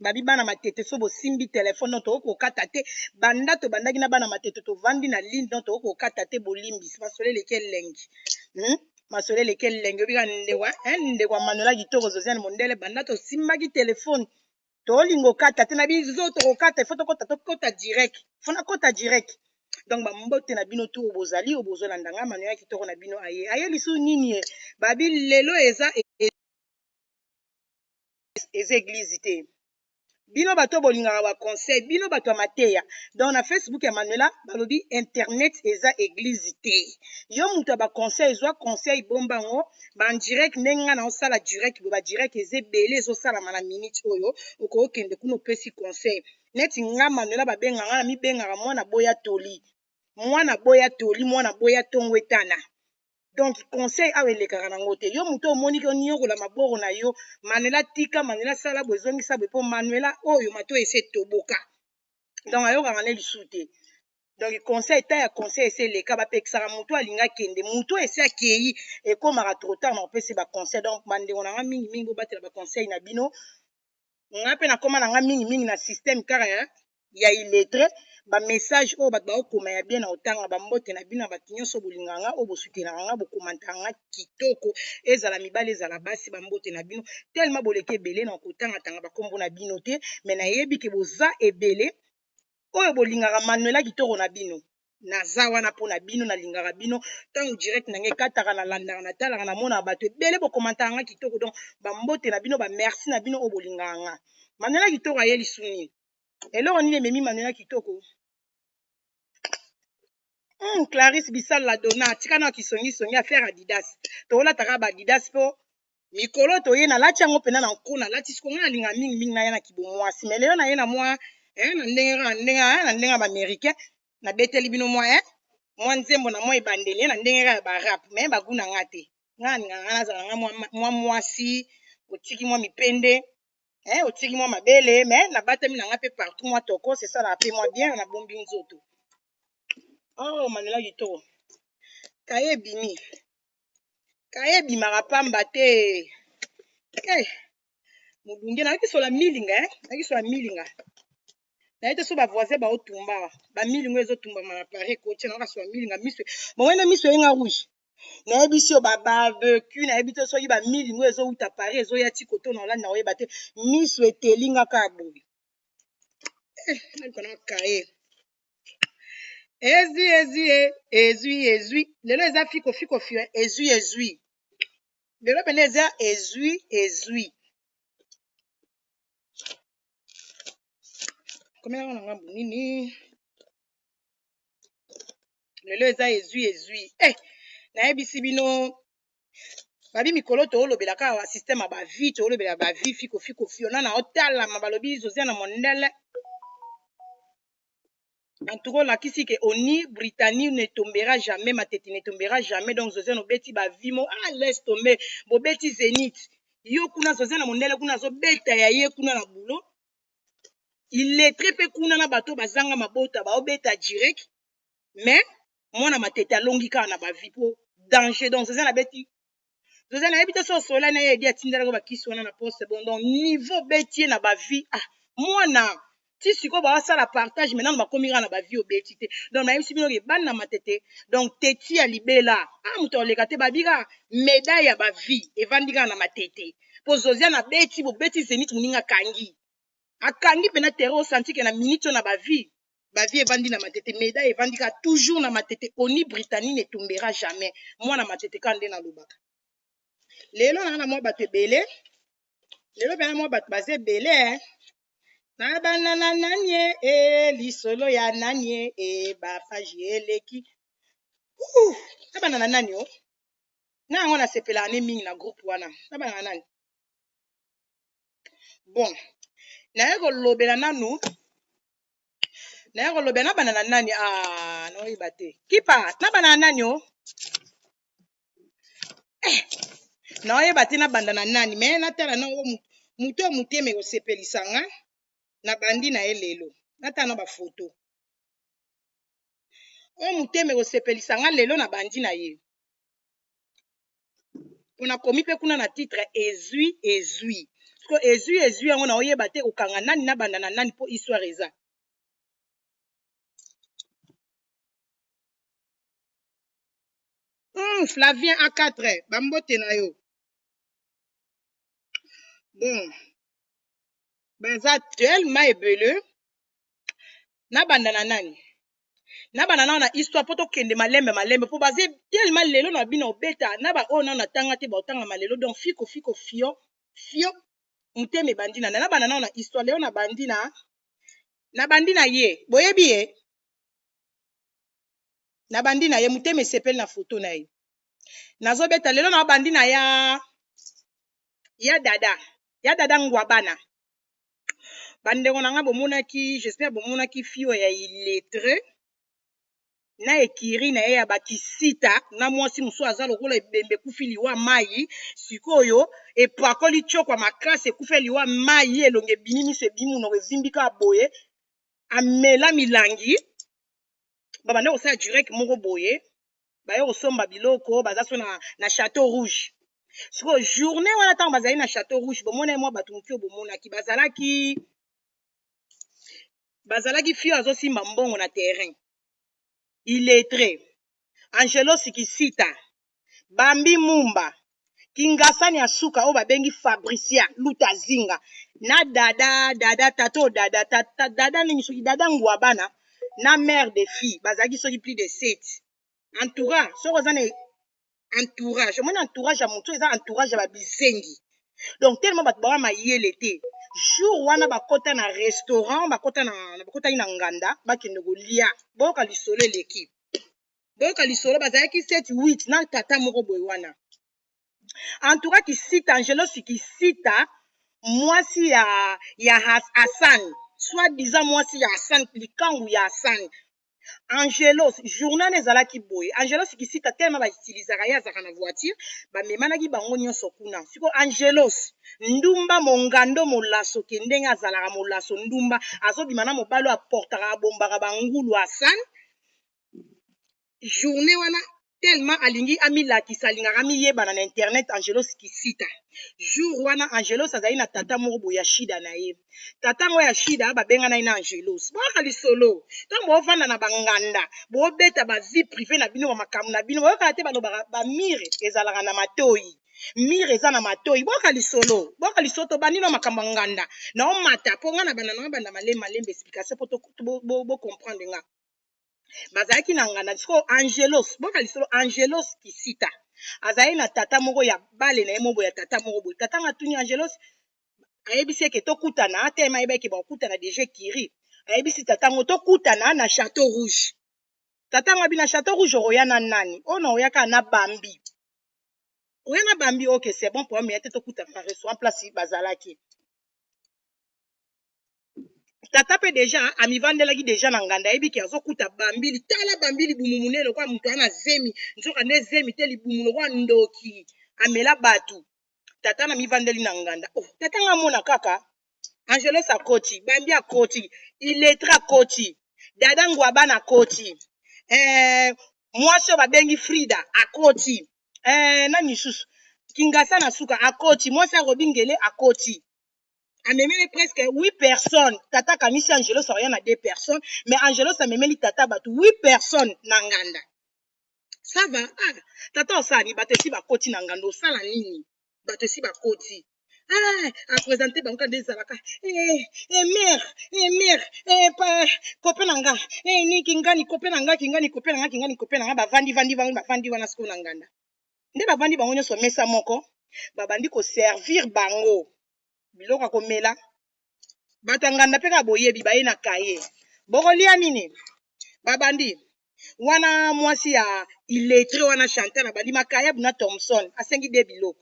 babi bana matete so bosimbi telefone no to kokata te banda to bandaki na bana matete to vandi na ligne no to kokata te bolimbisi masole leke lengi masole leke lengi obika ndekwa Manuela kitoko Josiane Mondele banda to simbaki telefone to lingo kata te na bizo to kokata ifo to kota direct fona kota direct donc bambote na bino tu obozali obozolanda nga Manuela kitoko na bino aye lisu nini babi lelo eza église te bino bato bolingaka ba conseil bino bato ya mateya donc na Facebook ya Manuela balobi internet eza église te yo muto ba conseil ezwa conseil bombango ba direct nenga na osala direct ba direct eze belé ezosala na minute oyo okokende kuno pesi conseil neti nga Manuela babenganga na mibengaka mwana boya toli mwana boya tongo etana. Donc conseil awe lekaka nango te yo muto omoni ko nyokola maboko na yo Manuela tika Manuela sala bozongisa bo Manuela oyo mato ese toboka donc ayo kangane lisute donc conseil ta ya conseil ese leka bapekisaka muto alinga kende muto ese akei ekomaka trop tard na opesi ba conseil donc bandeko na nga mingi mingi bobatela ba conseil na bino nga pe na koma na nga mingi mingi na système kaka ya illettré ba message oyo bato baokoma ya bien na otanga bambote na bino na bato nyonso bolinganga oyo bosutenaka nga bokomantanga kitoko ezala mibali ezala basi bambote na bino tellement boleke ebele na kotangatanga bakombo na bino te me nayebi ke boza ebele oyo bolingaka Manuela kitoko na bino naza wana mpo na bino nalingaka bino ntango direct nange ekataka nalandaka natalaka namona bato ebele bokomantaka nga kitoko donc bambote na bino bamerci na bino oyo bolingaka nga Manuela kitoko aye lisu nini eloko nini ememi Manuela kitoko Clarisse Bissal la dona tika na kisongi affaire Adidas tolataka ba Adidas po mikolo toye na lati yango pena na nkona lati sikonga alinga mingi mingi na ye na kibomwasi mais lelo na ye na mwa na ndenge ba américain na beteli bino mwa mwa nzembo na mwa ebandeli na ndenge ya ba rap mais baguna nga te nga ninga nga nazala nga mwa mwasi otiki mwa mipende otiki mwa mabele mais na batami na nga pe partout mwa toko c'est ça la pe mwa bien na bombi nzoto oh Manuela kitoko kaye bimi kaye bimaka pamba te mudunge na kisola milinga na kisola milinga na ite so ba voisin ba otumba ba milinga ezotumba na Paris ko tia na kasola milinga miso bon wena miso yenga rouge na yebi so ba barbecue na yebi to so yi ba milinga ezo uta Paris ezo ya tikoto na Hollande na oyeba te miso etelinga ka bobi na kona kaye ezui lelo eza fiko fio ezui lelo pene eza ezui komela na ngambu nini lelo eza ezui nayebisi bino babi mikolo toolobelaka wa système ya bavi toolobela bavi fiko fio nana otalama balobi Josiane Mondele en tout cas lakisi ke oni Britannique ne tombera jamais matete ne tombera jamais donc Josiane obeti bavimo laisse tomber bobeti Zénith yo kuna Josiane Mondele kuna azobeta ya ye kuna na boulot il est très peu kuna na bato bazanga mabota baobeta direct mais mwana matete alongi kaka na bavi po danger donc Josiane abeti Josiane ayebi te so sola na ye edi atindelaka bakisi wana na poste bon donc niveau beti na bavi mwana ti siko basala partage maintenant bakomi kaka na bavi obeti te donc nayebisi bino ke bana matete donc teti ya libela moto oleka te babika médaille ya bavi evandi kaka na matete po Josiane abeti bobeti Zénith moninga akangi pena tere osanti ke na minute na bavi evandi na matete médaille evandi kaka toujours na matete oni Britannique ne tombera jamais mwana matete ka nde nalobaka lelo na mwa bato ebele lelo pena mwa bato baza ebele na banana nanie lisolo ya nanie bapage eleki na banana nani na yango nasepelaka ne mingi na groupe wana na banana nani bon naye kolobela nanu naye kolobela na banana nani naoyeba te kipa na banana nani naoyeba te na banda na nani me natala na mutu ya motema ekosepelisanga na bandi na ye lelo natala na bafoto oyo motema ekosepelisanga lelo na bandi na ye mpona komi mpe kuna na titre ezui Parce que ezui yango na oyeba te okanga nani na banda na nani po histoire eza. Flavien A4 bambote na yo. Bon. Baza tellement ebele na banda na nani. Na banda na histoire po to kende malembe po baze tellement lelo na bino obeta na ba ona na tanga te ba otanga malelo donc fiko fio muteme bandina na banda na histoire leo na bandina ye boyebi ye na bandina ye muteme sepel na photo na ye nazo beta lelo na bandina ya dada ngwabana bandengo na nga bomonaki j'espère bomonaki fio ya illettré na ekiri na ye ya bakisita na mwasi mosusu aza lokola ebembe kufi liwa mai sikoyo epakoli tshokwa makasi ekufi liwa mai elonge ebimi miso ebimi monoko evimbika boye amela milangi babande kosala direct moko boye baye kosomba biloko baza so na Château Rouge sikoyo journée wana ntango bazali na Château Rouge bomona mwa bato moke bomonaki bazalaki fio azosimba mbongo na terrain illettré Angelo Sikisita Bambi Mumba Kingasani Asuka oyo babengi Fabricia Lutazinga na dada tato dada nini soki dada ngwabana na mère de fille bazalaki soki plus de 7 entourage soko oza na entourage omoni entourage ya motu eza entourage ya babizengi donc tellement bato bawa mayele te jour wana bakota na restaurant bakotaki na nganda bakende kolia boyoka lisolo eleki boyoka lisolo bazalaki 7-8 na tata moko boye wana entourage Kisita Angelo Sikisita mwasi ya Hassan soit disant mwasi ya Hassan likangu ya Hassan Angelos journal ezalaki boye Angelos Sikisita tellement bautilisaka ye azaka na voiture bamemanaki bango nyonso kuna siko Angelos ndumba mongando molaso ke ndenge azalaka molaso ndumba azobima na mobalo aportaka abombaka bangulu Hassan journée wana tellement alingi amilakisa alingaka amiyebana na internet Angelos Kisita jour wana Angelos azali na tata moko boye ya shida na ye tata ngo ya shida babengana ye na Angelos boyoka lisolo ntango boovanda na banganda boobeta bavie privé na bino bamakambo na bino boyokala te balobaka bamire ezalaka na matoi mire eza na matoi boyoka lisolo tobandi na makambo ya nganda naomata mpo nga na banda na banda malembe explication mpo bocomprendre nga bazalaki na nganda siko Angelos boka lisolo Angelos Kisita azali na tata moko ya bale na ye moko ya tata moko boye tata nga tuni Angelos ayebisi eke tokutana tema ayebaki bakutana deja kiri ayebisi tata ngo tokutana na Château Rouge tata nga bina Château Rouge oya na nani ona oyaka na Bambi oya na Bambi ok c'est bon pour moi te tokutana na restaurant place bazalaki tata pe deja amivandelaki deja na nganda ayebiki azokuta bambili tala bambili bumu munene kwa mutu ana zemi nzoka nde zemi te libumu lokwa ndoki amela batu tata na mivandeli na nganda tata nga mona kaka Angelos akoti Bambi akoti illettré akoti dada ngwaba na koti mwasi oyo babengi Frida akoti nani susu Kingasa na suka akoti mwasi arobingele akoti amemeli presque 8 personnes tata kanisi Angelos rien na 2 personnes mais Angelos amemeli tata batu 8 personnes na nganda ça va tata osani bato esi bakoti na nganda osala nini bato esi bakoti apresente bango nde ezalaka mare kope na nga kingani kope na nga bavandi wana sikoyo na nganda nde bavandi bango nyonso mesa moko babandi koservir bango biloko akomela bato nganda mpe kaka boyebi baye na kaye bokolia nini babandi wana mwasi ya illettré wana Chantal abandi makayabu na Thompson asengi de biloko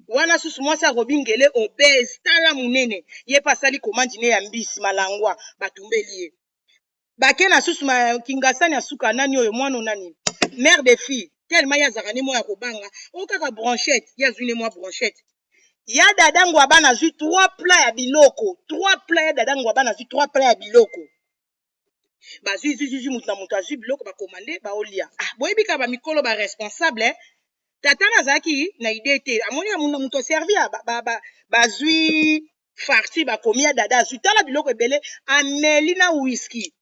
wana susu mwasi akobingele obese tala munene ye pa asali komandi ne ya mbisi malangwa batumbeli ye bake na susu Kingasani asuka nani oyo mwana nani mère de fille tellement yazaka ne moya kobanga kaka branchette yazwi ne mwa branchette ya dada ngwaba nazwi 3 plats ya biloko 3 plats ya dada ngwaba nazwi 3 plats ya biloko bazwi mutu na mutu azwi biloko bakomande baolia boyebi kaka bamikolo baresponsable tata nazaki na idée te amoni amuna muto servi bazui farci bakomi ya dada azwi tala biloko ebele ameli na whisky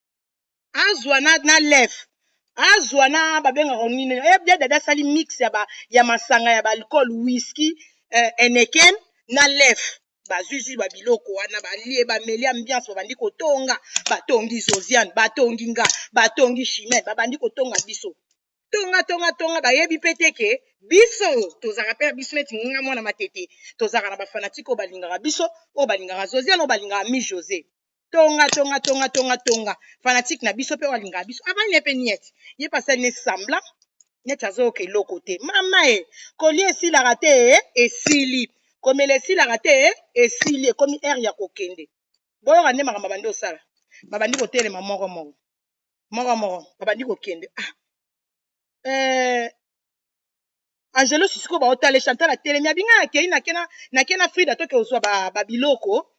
azwa na lef azwa na babengaka nini ya dada asali mix ya masanga ya baalcool whisky eneken na lef bazwi babiloko wana balie bameli ambiance babandi kotonga batongi Josiane batongi nga batongi Chimène babandi kotonga biso tonga bayebi pe te ke biso tozalaka mpe biso neti nga mwana matete tozalaka na bafanatike oyo balingaka biso oyo balingaka Josiane oyo balingaka mi José tonga fanatike na biso mpe oyo alingaka biso avani ye mpe niete ye pasali ne sambla neti azoyoka eloko te mama kolia esilaka te esili komela esilaka te esili ekomi aire ya kokende boyoka nde makambo babandi osala babandi kotelema moko babandi kokende Angelo sisiko baotale Chantal atelemi abinga akei nakena Frida toke ozwa babiloko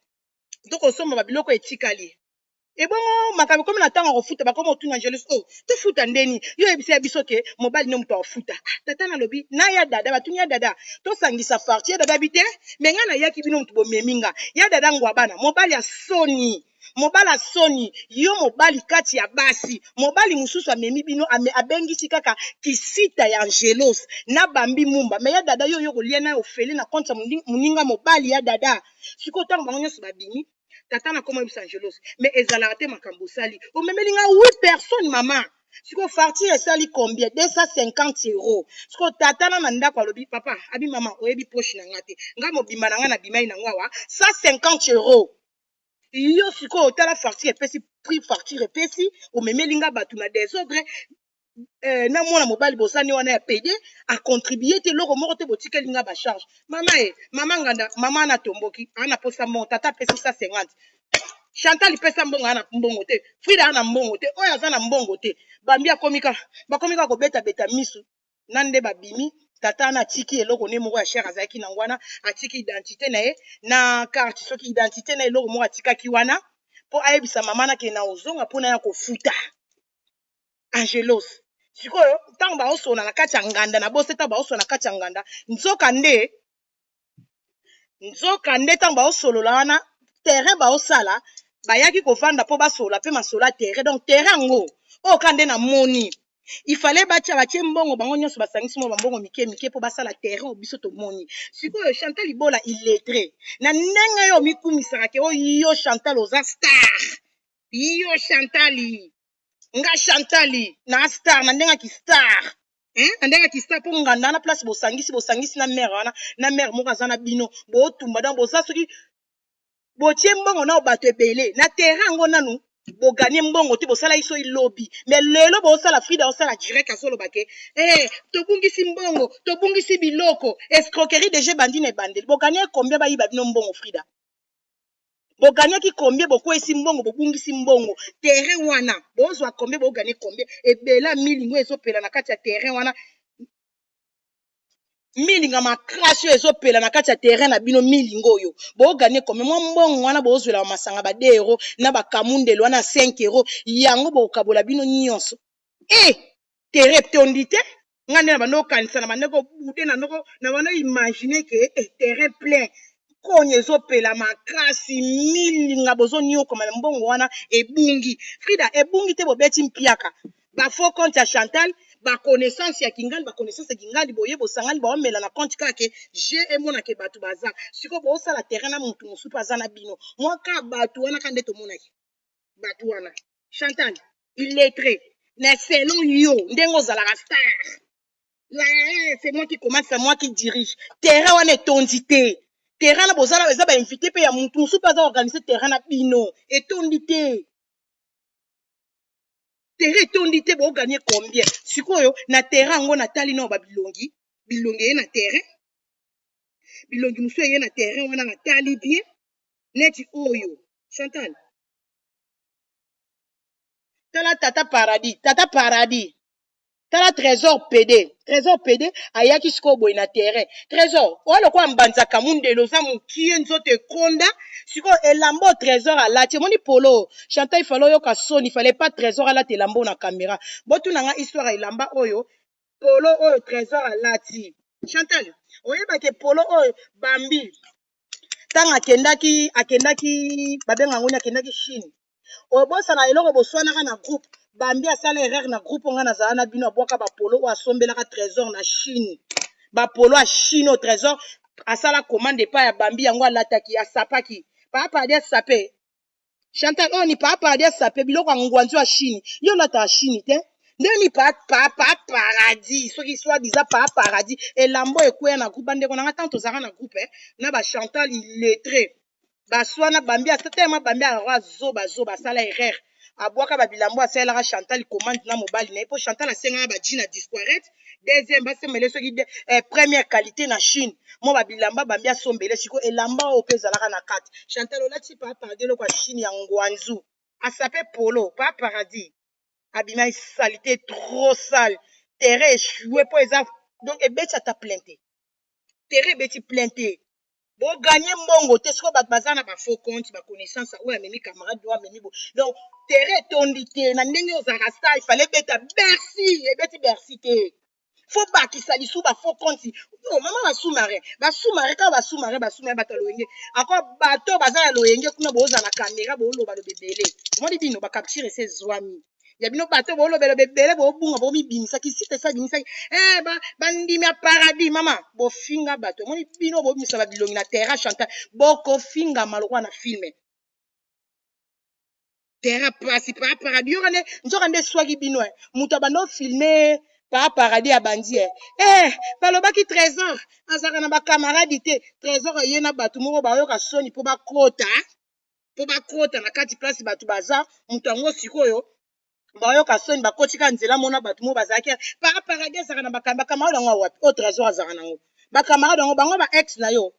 tokosomba babiloko etikali ebongo makambo komi na ntango kofuta bakoma otuna Angelo tofuta ndeni yo yebisa ya biso ke mobali ne moto afuta tata nalobi na ya dada batuni ya dada tosangisa farci ya dada bite me nga nayaki bino moto bomeminga ya dada ngwabana mobali asoni yo mobali kati ya basi mobali mosusu amemi bino abengisi kaka kisita ya Angelos na bambi mumba me ya dada yo kolia na ofeli na konta moninga mobali ya dada siko ntango bango nyonso babimi tata na koma yebisa Angelos me ezalaka te makambo osali omemeli nga 8 personnes mama siko farci esali combien 250 €. Siko tata na ndako alobi papa abi mama oyebi poche na nga te nga mobimba na nga na bimai na nga wa 150 €. Yo siko tala farci epesi prix farci epesi omemeli nga bato na désordre na mwana mobali bosani wana ya pede a contribuer te loko moko te botikeli nga ba charge mama nganda mama na tomboki ana posa mbongo tata pesi 150 Chantal pesa mbongo ana mbongo te Frida ana mbongo te oyo aza na mbongo te bambi bakomika kobeta misu nande babimi tata na tiki eloko ne moko ya cher azalaki na wana atiki identité na ye na carte soki identité na eloko moko atikaki wana po ayebisa mama na ke na ozonga mpona ya kofuta Angelos sikoyo ntango baosona na kati ya nganda na bose ntango baosona na kati ya nganda nzoka nde ntango baosolola wana terrain baosala bayaki kovanda mpo basola mpe masola terrain donc terrain yango oyo ka nde na moni ifale batie mbongo bango nyonso basangisi mo bambongo mike mpo basala terrain biso tomoni sikoyo Chantal Libola illettré na ndenge yo mikumisaka ke oyo Chantal oza star yo Chantali nga Chantali na star na ndenge ki star na ndenge ki star mpo nganda na place bosangisi na mère wana na mère moko aza na bino botumba donc boza soki botie mbongo na bato ebele na terrain yango nanu boganye mbongo te bosala iso ilobi mais lelo bosala Frida osala direct azoloba ke tobungisi mbongo tobungisi biloko escroquerie déjà bandi na ebandeli boganye combien bayiba bino mbongo Frida boganyaki combien bokwesi mbongo bobungisi mbongo terrain wana bozwa combien boganye combien ebela milingo ezopela na kati ya terrain wana milinga makrasi oyo ezopela na kati ya terrain na bino milingo oyo boganye combien mwa mbongo wana bozwela masanga ba 2 € na bakamundelo wana 5 € yango bokabola bino nyonso terrain tondi te nga nde na bando okanisa na bandeko bude na bando imagine ke terrain plein konye ezopela makasi milinga bozoniokoma na mbongo wana ebungi Frida ebungi te bobeti mpiaka bafaux compte ya Chantal baconnaissance ya kingali boye bosangani baomela na compte kake je emonake bato baza siko bosala terrain na mutu mosusu aza na bino mwaka bato wana ka nde tomonaki bato wana Chantal illettré na selon yo ndenge ozalaka star c'est moi qui commence c'est moi qui dirige terrain wana etondi te terrain na bozala eza bainvité mpe ya mutu mosusu aza organise terrain na bino etondi te terrain etondi te boganye combien sikoyo na terrain yango natali nao babilongi ye na terrain bilongi mosusu eye na terrain wana natali bien neti oyo Chantal tala tata paradis tala trésor pd ayaki sikoyo boye na terrain trésor oyo lokola mbanzaka mundelo oza mokie nzoto ekonda sikoyo elamba trésor alati emoni polo Chantal ifale oyoka soni ifale pas trésor alati elamba na caméra botuna nga histoire elamba oyo polo oyo trésor alati Chantal, oyeba ke polo oyo Bambi tanga akendaki babenga ngoni akendaki Chine. Obosana eloko boswanaka na groupe Bambi asala erreur na groupe nga nazala na bino abwaka bapolo oyo asombelaka trésor na Chine. Bapolo ya Chine au trésor asala commande pa ya Bambi yango alataki asapaki. Papa adi asape. Chantal oh ni papa adi asape biloko ngwanzu ya Chine. Yo lata ya Chine te. Ndeni papa paradis soki soit disant papa paradis elambo ekweya na groupe bandeko nanga tant tozaka na groupe na ba Chantal illettré baswana Bambi asatema Bambi akwa zoba asala erreur abwaka babilambo asalaka Chantal commande na mobali na ye po Chantal asengaka baji na disparaître deuxième basemele soki première qualité na Chine mo babilamba Bambi asombele siko elamba oyo mpe ezalaka na kati Chantal olati pa paradis eloko ya Chine ya ngwanzu asape polo pa paradis abima salité trop sale terrain échoué po eza donc ebeti ata plainte terrain ebeti plainte boganye mbongo te siko bato baza na bafaux compte baconnaissance oyo amemi camarade oyo amemi bo donc terrain etondi te na ndenge ozalaka sta ifale ebeta bercy ebeti bercy te fo bakisa lisu bafaux compte mama basumare kaka basumare bato ya loyenge encore bato baza na loyenge kuna bozala na caméra booloba loba ebele omoni bino bacapture ese zwami ya bino bato boolobela bebele boobunga bomibimisaki site esa bimisaki bandimi ya paradis mama bofinga bato omoni bino bobimisa babilongi na terra Chantal bokofinga malokwa na filme terra pasi pa paradis yokande nzoka nde swaki bino moto abanda ofilme pa paradis abandi balobaki trésor azalaka na bakamaradi te trésor ye na bato moko bayoka soni mpo bakota na kati place bato baza moto yango sikoyo bayoka soni bakotika nzela mona bato mo bazalaki pa paradis azalaka na bakamarade yango awapi o trésor azalaka nango bakamarade yango bango ba ex na yo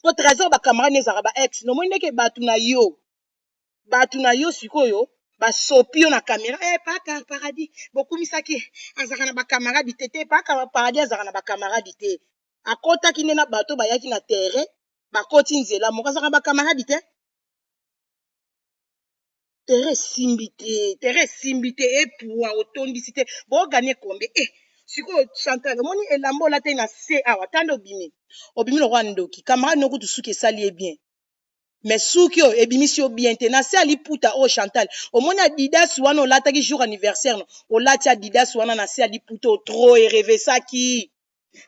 po trésor bakamarade ezalaka ba ex nomoi ndeke bato na yo sikoyo basopi yo na caméra pa paradis bokumisaki azalaka na bakamaradi te pa paradis azalaka na bakamaradi te akotaki nde na bato bayaki na terrain bakoti nzela moko azalaka na bakamaradi te terrain simbi te epuwa otondisi te boganye kombe sikoyo Chantal omoni elamba olataki na se awa tande obimi lokwa ndoki camarade nokutu suki esali ye bien mais suki oyo ebimisi yo bien te na se aliputa oyo Chantal omoni adidas wana olataki jour anniversaire no olati adidas wana na se aliputa o tro erevesaki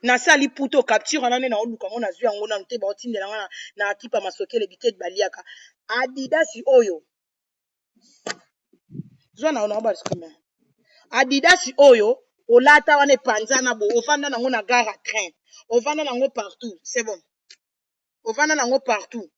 na se aliputa o capture wana nde na oluka ngo nazwi yango nanu te baotindela nga na kipa masokele bitete baliaka adidas oyo zwana ona obasikama adidas oyo olata wana epanza na bo ovanda nango na gare à train ovanda nango partout c'est bon ovanda nango partout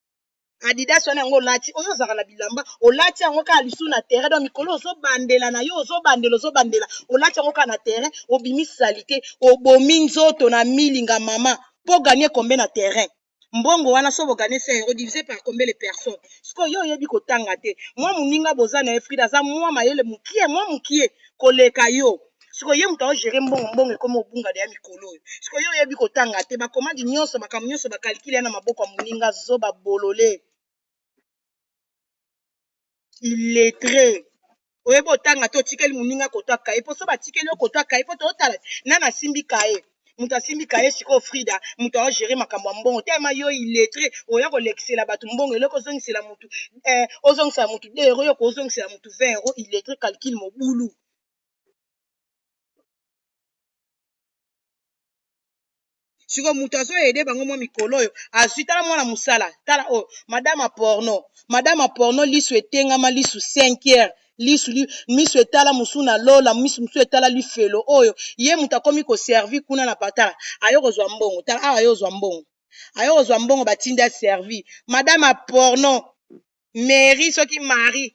adidas wana yango olati oyo ozalaka na bilamba olati yango kaka lisu na terrain donc mikolo ozobandela na yo ozobandela olati yango kaka na terrain obimi salite obomi nzoto na milinga mama mpo ganye kombe na terrain mbongo wana so bogane 5 euros divisé par combien de personnes sikoyo yo oyebi kotanga te mwa moninga boza na efrida aza mwa mayele mokie koleka yo sikoyo ye moto aogere mbongo ekoma obungana ya mikolo oyo sikoyo yo oyebi kotanga te bakomandi nyonso makambo nyonso bakalikile ya na maboko ya moninga zo babolole illettré oyeba otanga te otikeli moninga kotwa kaye mpo so batikeli yo kotwa kaye mpo tootala nani asimbi kaye moto asimbi kaye sikoyo frida moto aogere makambo ya mbongo telema yo illettré oya kolekisela bato mbongo eloko ozongisela motu ozongisela motu 2 euro yoko ozongisela motu 20 euro illettré calcule mobulu siko moto azoyede bango mwa mikolo oyo azwi tala mwana mosala tala oyo madame a porno lisu etengama lisu 5 misu etala mosu na lola misu etala lifelo oyo ye moto akomi koservi kuna na patala ayo kozwa mbongo tala awa ayo kozwa mbongo batinda servi madame a porno mari soki mari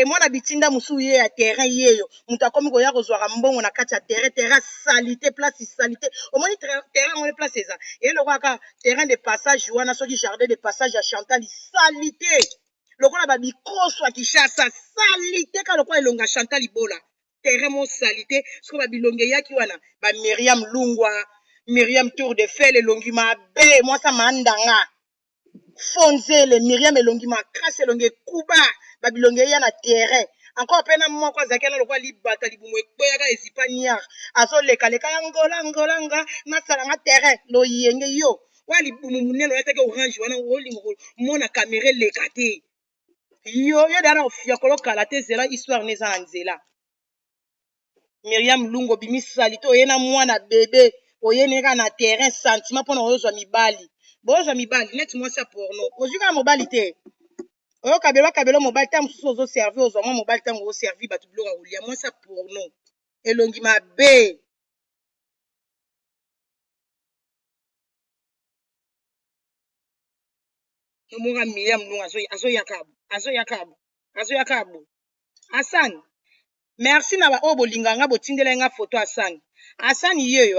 mwana bitinda mosusu ye ya terrain yeyo moto akomi koya kozwaka mbongo na kati ya terrain salite place salite omoni terrain ngoni place eza eloko kaka terrain de passage wana soki jardin de passage ya Chantal salite lokola babikoso ya Kishasa salite kaka lokola elonga Chantal ibola terrain mo salite siko babilonge eyaki wana ba Myriam Lungwa Myriam Tour de Fel elongi mabe mwasa mandanga fonzele Myriam elongi makasi elongi kuba babilonge ya na terrain encore pena moko azaki na lokwa libata libumu ekboyaka ezipa niar azoleka-leka ya ngolanga nasalanga terrain loyenge yo wa libumu munene oyataki orange wana olinga mona kamera eleka te yo dana ofia kolokala te zela histoire neza na nzela Miriam Lungo bimisali to oyena mwana bebe oyeneka na terrain sentiment mpona oyozwa mibali bozwa mibali neti mwasi ya porno ozwi kaka mobali te kabelo mobali ntango mosusu ozoservi ozwa mwa mobali ntango oservi bato biloko ya kolia mwasi ya porno elongi mabe omoka Miriam Lungo azoyaka abo Hassan merci na baoyo bolinganga botindela nga foto Hassan yeyo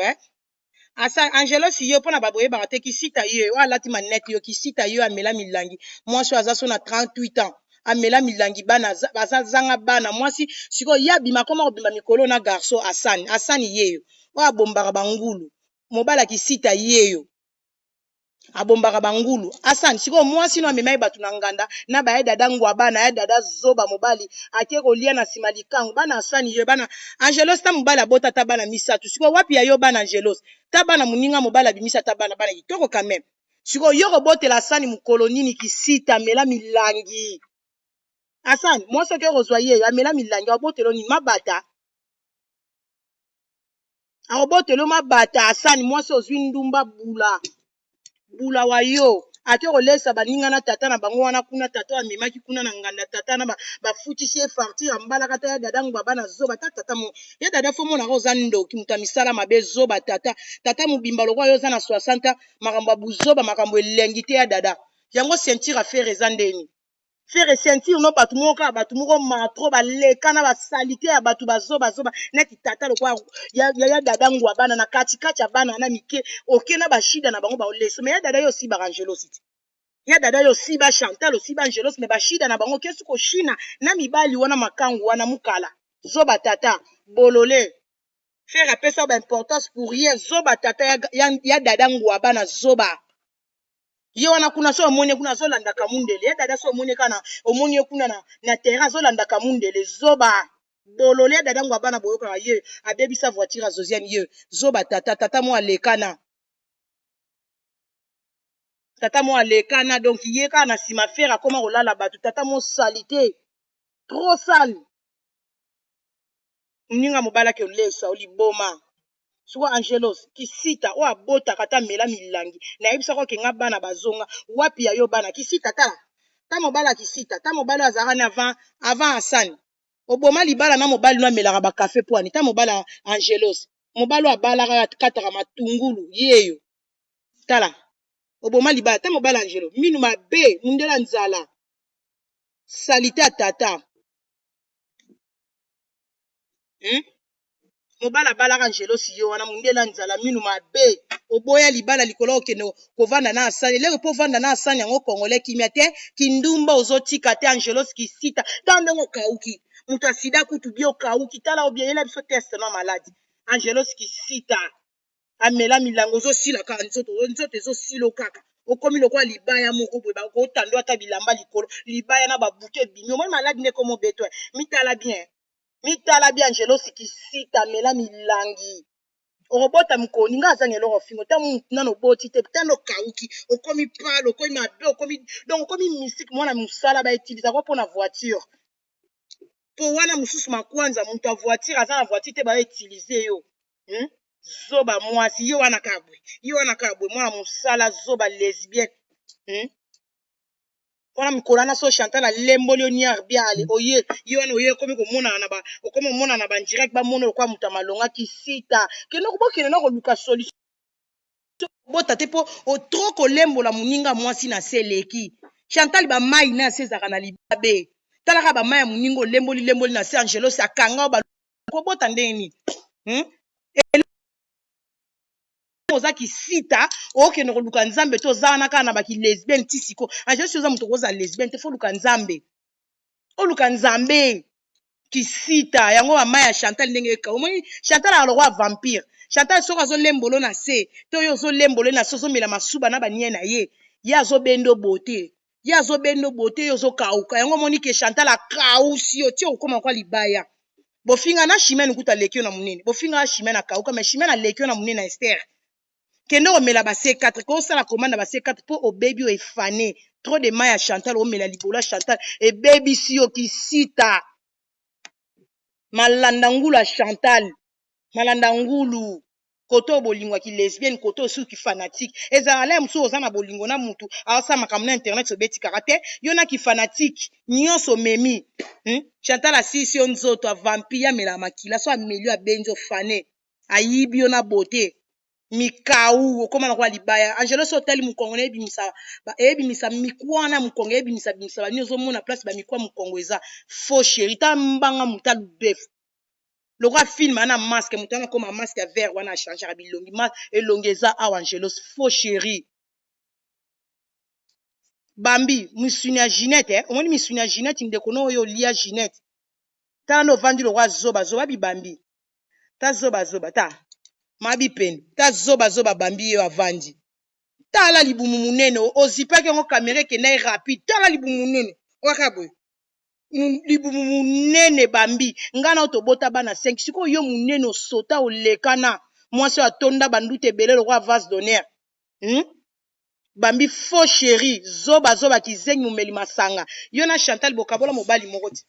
Angelos yo mpona baboyebaka te kisita yo alati manete yo kisita yo amela milangi mwasi aza so na 38 ans amela milangi bana bazazanga bana mwasi sikoyo ya bima koma kobimba mikolo na garso Hassan yeyo oyo abombaka bangulu mobala kisita yeyo abombaka bangulu Hassan sikoyo mwasi no amemai bato na nganda na baya dada ngwa bana ya dada zoba mobali ake kolia na nsima likango bana Hassan yo bana Angelos ta mobali abota ta bana misatu sikoyo wapi ya yo bana Angelos ta bana muninga mobali abimisa ta bana kitoko quand même sikoyo yo kobotela Hassan mukolo nini kisita amela milangi Hassan mwasi oke kozwa yeyo amela milangi abotelo nini mabata akobotelo mabata Hassan mwasi ozwi ndumba bula wa yo ate kolesa baninga na tata na bango wana kuna tata amemaki kuna na nganda tata na bafutisi ye fartir ambalaka ta ya dada ngwa bana zoba tata mo ya dada fo mona oza ndoki muta misala mabe zoba tata mobimba lokwa yo oza na 60 makambo buzoba makambo elengi te ya dada yango sentir affaire eza ndeni faire sentir no bato moko matro baleka na basalite ya bato bazoba neti tata lokwa ya dada ngwa bana na katikati ya bana na mike oke na bashida na bango baoleso me ya dada yo aussi Angelos ya dada yo aussi Chantal aussi Angelos me bashida na bango kesu koshina na mibali wana makangu wana mukala zoba tata bolole faire apesa ba importance pour rien zoba tata ya dada ngwa bana zoba ye wana kuna so omoni kuna azolanda kamundele ya dada so omoni kana omoni ye kuna na terrain azolanda kamundele zoba bolole ya dada ngwa bana boyoka ye abebisa voiture azoziane ye zoba tata mo alekana donc ye kaka na nsima fere akoma kolala bato tata mo salite trop sale ninga mobalaki olesa oliboma siko Angelos kisita o abotaka ta mela milangi nayebisaka okenga bana bazonga wapi ya yo bana kisita ta mobala kisita ta mobali azalaka ni avant Hassan oboma libala na mobali no amelaka bakafe poani ta mobala Angelos mobali abalaka kataka matungulu yeyo tala oboma libala ta mobala Angelo minu mabe mundela nzala salite atata mobala balaka Angelos yo wana mundela nzala minu mabe oboya libala likolo okende kovanda na Hassan lelo po vanda na Hassan yango kongole kimia te kindumba ozotika te Angelos kisita tande ngo kauki mutu asida kutu bio kauki tala obiela biso test na maladi Angelos kisita amela milango ozosila kaka nzoto ezosilo kaka okomi lokwa libaya moko boye bakotando ata bilamba likolo libaya na babuke bimi omoi maladi ndeko mobeto mitala bien Angelos kisita amela milangi okobota mukoni nga azangi eloko fingo ntango nano oboti te tano kauki okomi pale okomi mabe donc okomi mystique mwana mosala bautilisaka mpona voiture po wana mosusu makwanza moto ya voiture aza na voiture te bautilize yo zoba mwasi yo wana kabwe mwana mosala zoba lesbienne wana mikolo na so Chantal alemboli oniar biale oye yo wana oye okomi komona na bandirect bamona lokwa moto ya malonga kisita kende kobokende na koluka solution bota te mpo otro kolembola moninga mwasi na se eleki Chantal bamai na se ezaka na libabe talaka bamai ya moninga olemboli na se Angelos akanga kobota ndeni oza kisita okende koluka nzambe to oza wana kaka na baki lesbienne ti siko Angelos oza moto koza lesbienne te fo oluka nzambe oluka nzambe kisita yango bamai ya Chantal ndenge eka omoni Chantal alokwa vampire Chantal soko azolembolo na se to oyo ozolembolo na se ozomela masuba na banie na ye azobendo bote Ya zo bendo bote yo zo kauka. Yango monique Chantal a kausi yo. Tiyo ukoma kwa libaya. Bofinga na chimene kuta lekio na munene. Bofinga na chimene na kauka. Mais chimene na lekio na munene na Esther. Kende omela ba C4. Ko sala commande ba C4 po o baby o efane. Trop de maille à Chantal omela libola Chantal. E baby si yo kisita. Malandangulu à Chantal. Malandangulu. Koto bolingo ki lesbienne, koto sou ki fanatique. Ezala msou ozana bolingo na mutu. Asa makamuna internet so beti karate. Yona ki fanatique. Nyonso memi. Chantal asisi yo nzoto a vampire mela makila. So amelio a benjo fane. Ayibi yo na beauté. Mikau. Okoma na kwa libaya. Angelo so teli mukongo na ebimisa. Ebimisa mikwana mukongo. Ebimisa bimisa. Nyozo mona place ba mikwa mukongo eza. Faux chéri. Ta mbanga muta lubefu. Le roi film ana masque mutana comme un masque vert wana changer à bilongi mas elongeza a Angelos faux chéri Bambi misunya Ginette omoni misunya Ginette ndekono yo lia Ginette ta no vandi le roi zoba bi Bambi ta zoba ta mabi pen ta zoba Bambi yo avandi ta la libumu munene ozipa ke ngo caméra ke na rapide ta la libumu munene wakabo libumu munene Bambi ngana otobota bana 5 siko yo munene osota olekana mwasi atonda bandute ebele le roi vase d'honneur Bambi faux chéri zoba kizengi mumeli masanga yo na Chantal bokabola mobali moko ti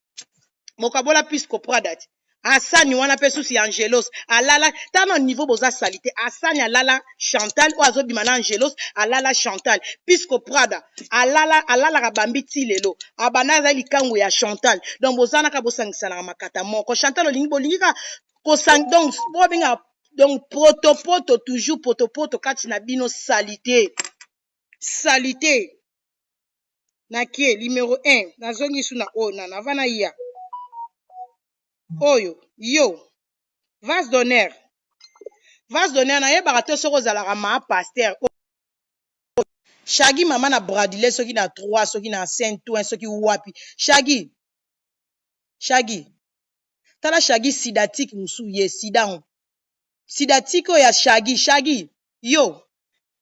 bokabola pisco prada ti asani wana pe susi Angelos alala tano niveau boza salite asani alala Chantal o azobima na Angelos alala Chantal pisco prada alala ka Bambi ti lelo abana za likango ya Chantal donc bozana ka bosangisa na makata moko Chantal olingi bolingi ka kosang donc bobinga donc protopoto toujours protopoto kati na bino salite na kie numéro 1 nazongi suna ona na vana ya oyo yo vase d'honneur na yebaka te soko ozalaka ma pasteur Shaggy mama na Bradley soki na 3 soki na Saint-Ouen soki wapi Shaggy tala Shaggy sidatique musu ye sidatique o ya Shaggy yo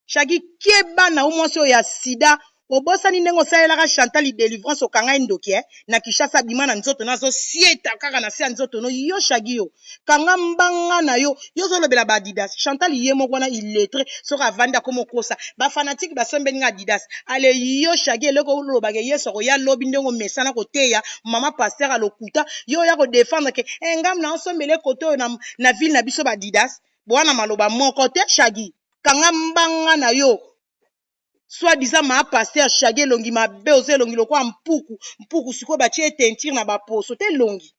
Shaggy keba na umwasi o ya sida obosani ndenge osalelaka Chantal délivrance okanga ndoki na Kishasa bima na nzoto nazo sieta kaka na se nzoto no yo Shaggy yo kanga mbanga na yo zolobela ba Adidas Chantal ye moko wana illettré soka avanda komo kosa ba fanatique basombe nga Adidas ale yo Shaggy eloko ulobaka yeso ko ya lobi ndenge mesana koteya mama pasteur alokuta yo ya ko défendre ke ngam na osombele koto na ville na biso ba Adidas bwana maloba moko te Shaggy kanga mbanga na yo soit disant ma pasteur Shaggy longi mabe oze longi lokwa mpuku siko batie teinture na baposo te longi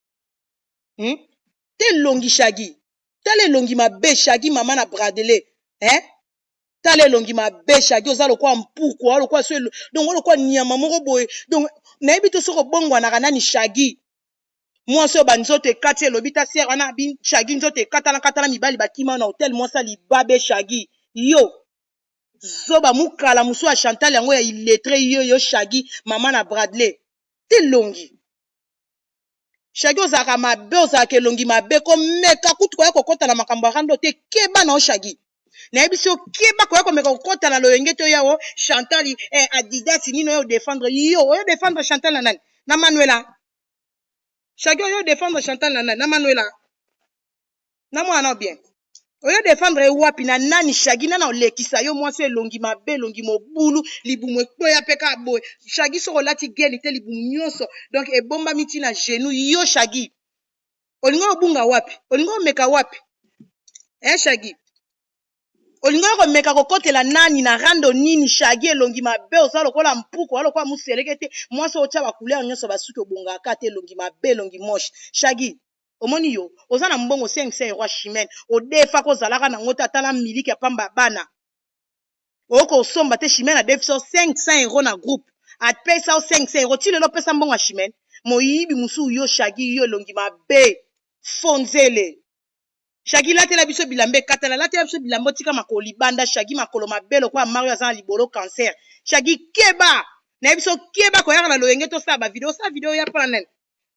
te longi Shaggy tale longi mabe Shaggy mama na Bradley tale longi mabe Shaggy oza lokwa mpuku lokwa so donc lokwa nyama moko boye donc na yebi to soko bongwana kana ni Shaggy moi so banzoto ekati elobi ta sere wana bi Shaggy nzoto ekatala mibali bakima na hotel mwasa libabe Shaggy yo zoba mukala musu a Chantal yango ya illettré yo Shaggy mama na Bradley ti longi Shaggy ozaka mabe ozaka elongi mabe komeka kutu koya kokota na makambo ya rando te keba na o Shaggy na yebi so keba koya komeka kokota na loyenge to yawo Chantal Adidas nino yo défendre Chantal na nani na Manuela Shaggy yo défendre Chantal na nani na Manuela na mwana bien oyo défendre wapi na nani Shaggy nana olekisa yo mwasi elongi mabe elongi mobulu libumu ekpoya peka boy Shaggy soko lati geli te libumu nyonso donc ebomba miti na genou yo Shaggy olingo obunga wapi olingo omeka wapi Shaggy olingo komeka kokotela nani na rando nini Shaggy elongi mabe oza lokola mpuku alokola museleke te mwasi otya ba couleur nyonso basuki obungaka te elongi mabe elongi moche Shaggy omoni yo oza na mbongo 500 € chimene odefa ko zalaka na ngota tala miliki ya pamba bana oko somba te chimene a defiso 500 € na groupe apesa 500 € ti lelo pesa mbongo ya chimene moyibi musu yo Shaggy yo longi mabe fonzele Shaggy latela biso bilambe katala latela biso bilambo tika makolo banda Shaggy makolo mabelo kwa Mario azana libolo cancer Shaggy keba na biso keba ko yaka na loyenge to sa ba video ya pana nene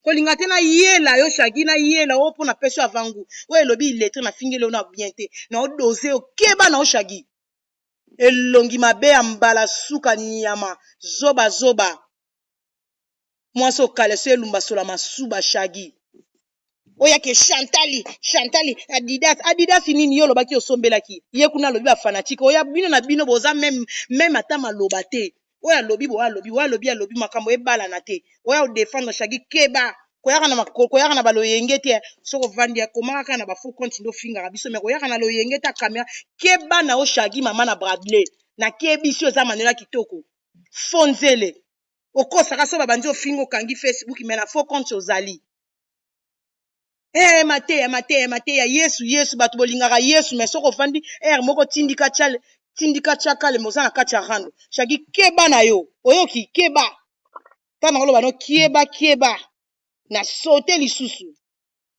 kolinga te na yela yo Shaggy na yela o pona peso avangu o elobi illettré na fingelo na bien te na o doser o keba na o Shaggy elongi mabe ya mbala suka nyama zoba zoba mwasi okale so elumba sola masuba shagi oya ke Chantali Adidas nini yo lobaki osombelaki ye kuna lobi ba fanatique oya bino na bino boza même ata maloba te oya lobi alobi makambo ebala na te oya défendre shagi keba koyaka na baloyenge te soko vandi ya komaka na ba faux compte ndo finga biso me koyaka na loyenge ta caméra keba na o shagi mama na Bradley na kebiso za manela kitoko fonzele okosaka so babandi ofinga okangi Facebook me na faux compte ozali mateya yesu bato bolingaka yesu me soko ofandi moko tindika chakale moza na kati ya rando shaki keba na yo oyoki keba tana koloba no kieba na sote lisusu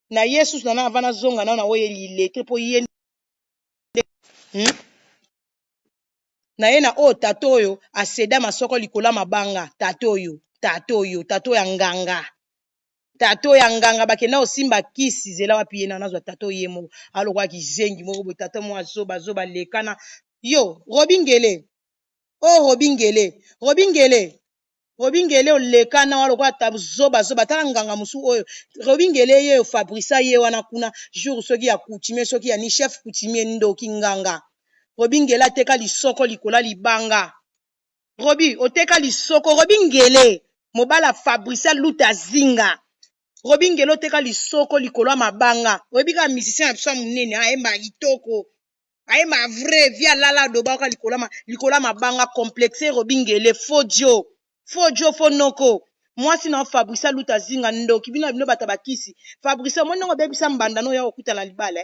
na yesu na avana zonga na oye lilete po ye na ye na o tato oyo aseda masoko likola mabanga tato ya nganga tato ya nganga bakenda osimba kisi zela wapi ye nazwa tato ye moko alokwaki zengi moko boye tato moko azoba lekana yo robingele robingele olekana walokwa zoba tala nganga musu oyo robingele ye Fabrice ye wana kuna jour soki ya coutumier soki ya ni chef coutumier ndoki nganga robingele ateka lisoko likola libanga oteka lisoko robingele mobala Fabrice luta zinga robingele oteka lisoko likolo ya mabanga oyebi kaka musicien na biso ya monene ayemba kitoko ayemba vrai via lala dobaka likolo ya mabanga complexe robingele fojo fonoko mwasi na Fabrice luta zinga ndoki bino bato bakisi Fabrice omoni ndenge obebisa mbanda no oya kokutana libala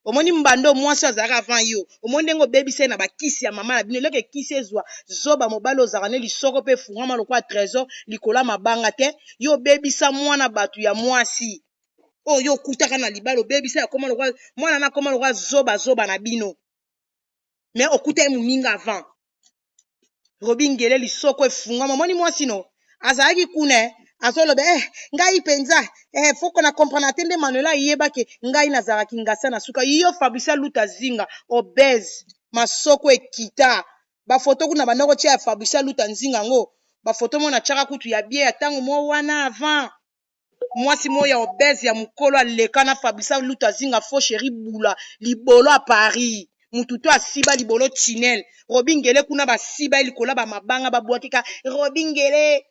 omoni mbando mwasi azalaka avant yo omoni ndenge obebisa na bakisi ya mama na bino eloko ekisi ezwa zoba mobali ozalaka ne lisoko mpe fungama lokwa trésor likolo ya mabanga te yo obebisa mwana bato ya mwasi oyo okutaka na libala obebisa ya koma lokwa mwana na koma lokwa zoba na bino me okuta ye moninga avant robingele lisoko efungama omoni mwasi no azalaki kuna azoloba ngai mpenza foko na comprendre te nde Manuela yebake ngai nazalaki ngasa na suka yo Fabrice luta zinga obese masoko ekita bafoto kuna bandako tia ya Fabrice luta nzinga ngo bafoto mo na tiaka kutu ya bie ya tango mo wana avant mwasi mo ya obese ya mukolo aleka na Fabrice luta zinga fo chéri bula libolo a Paris mututo asiba libolo tunnel robingele kuna basiba likola ba mabanga babwakika robingele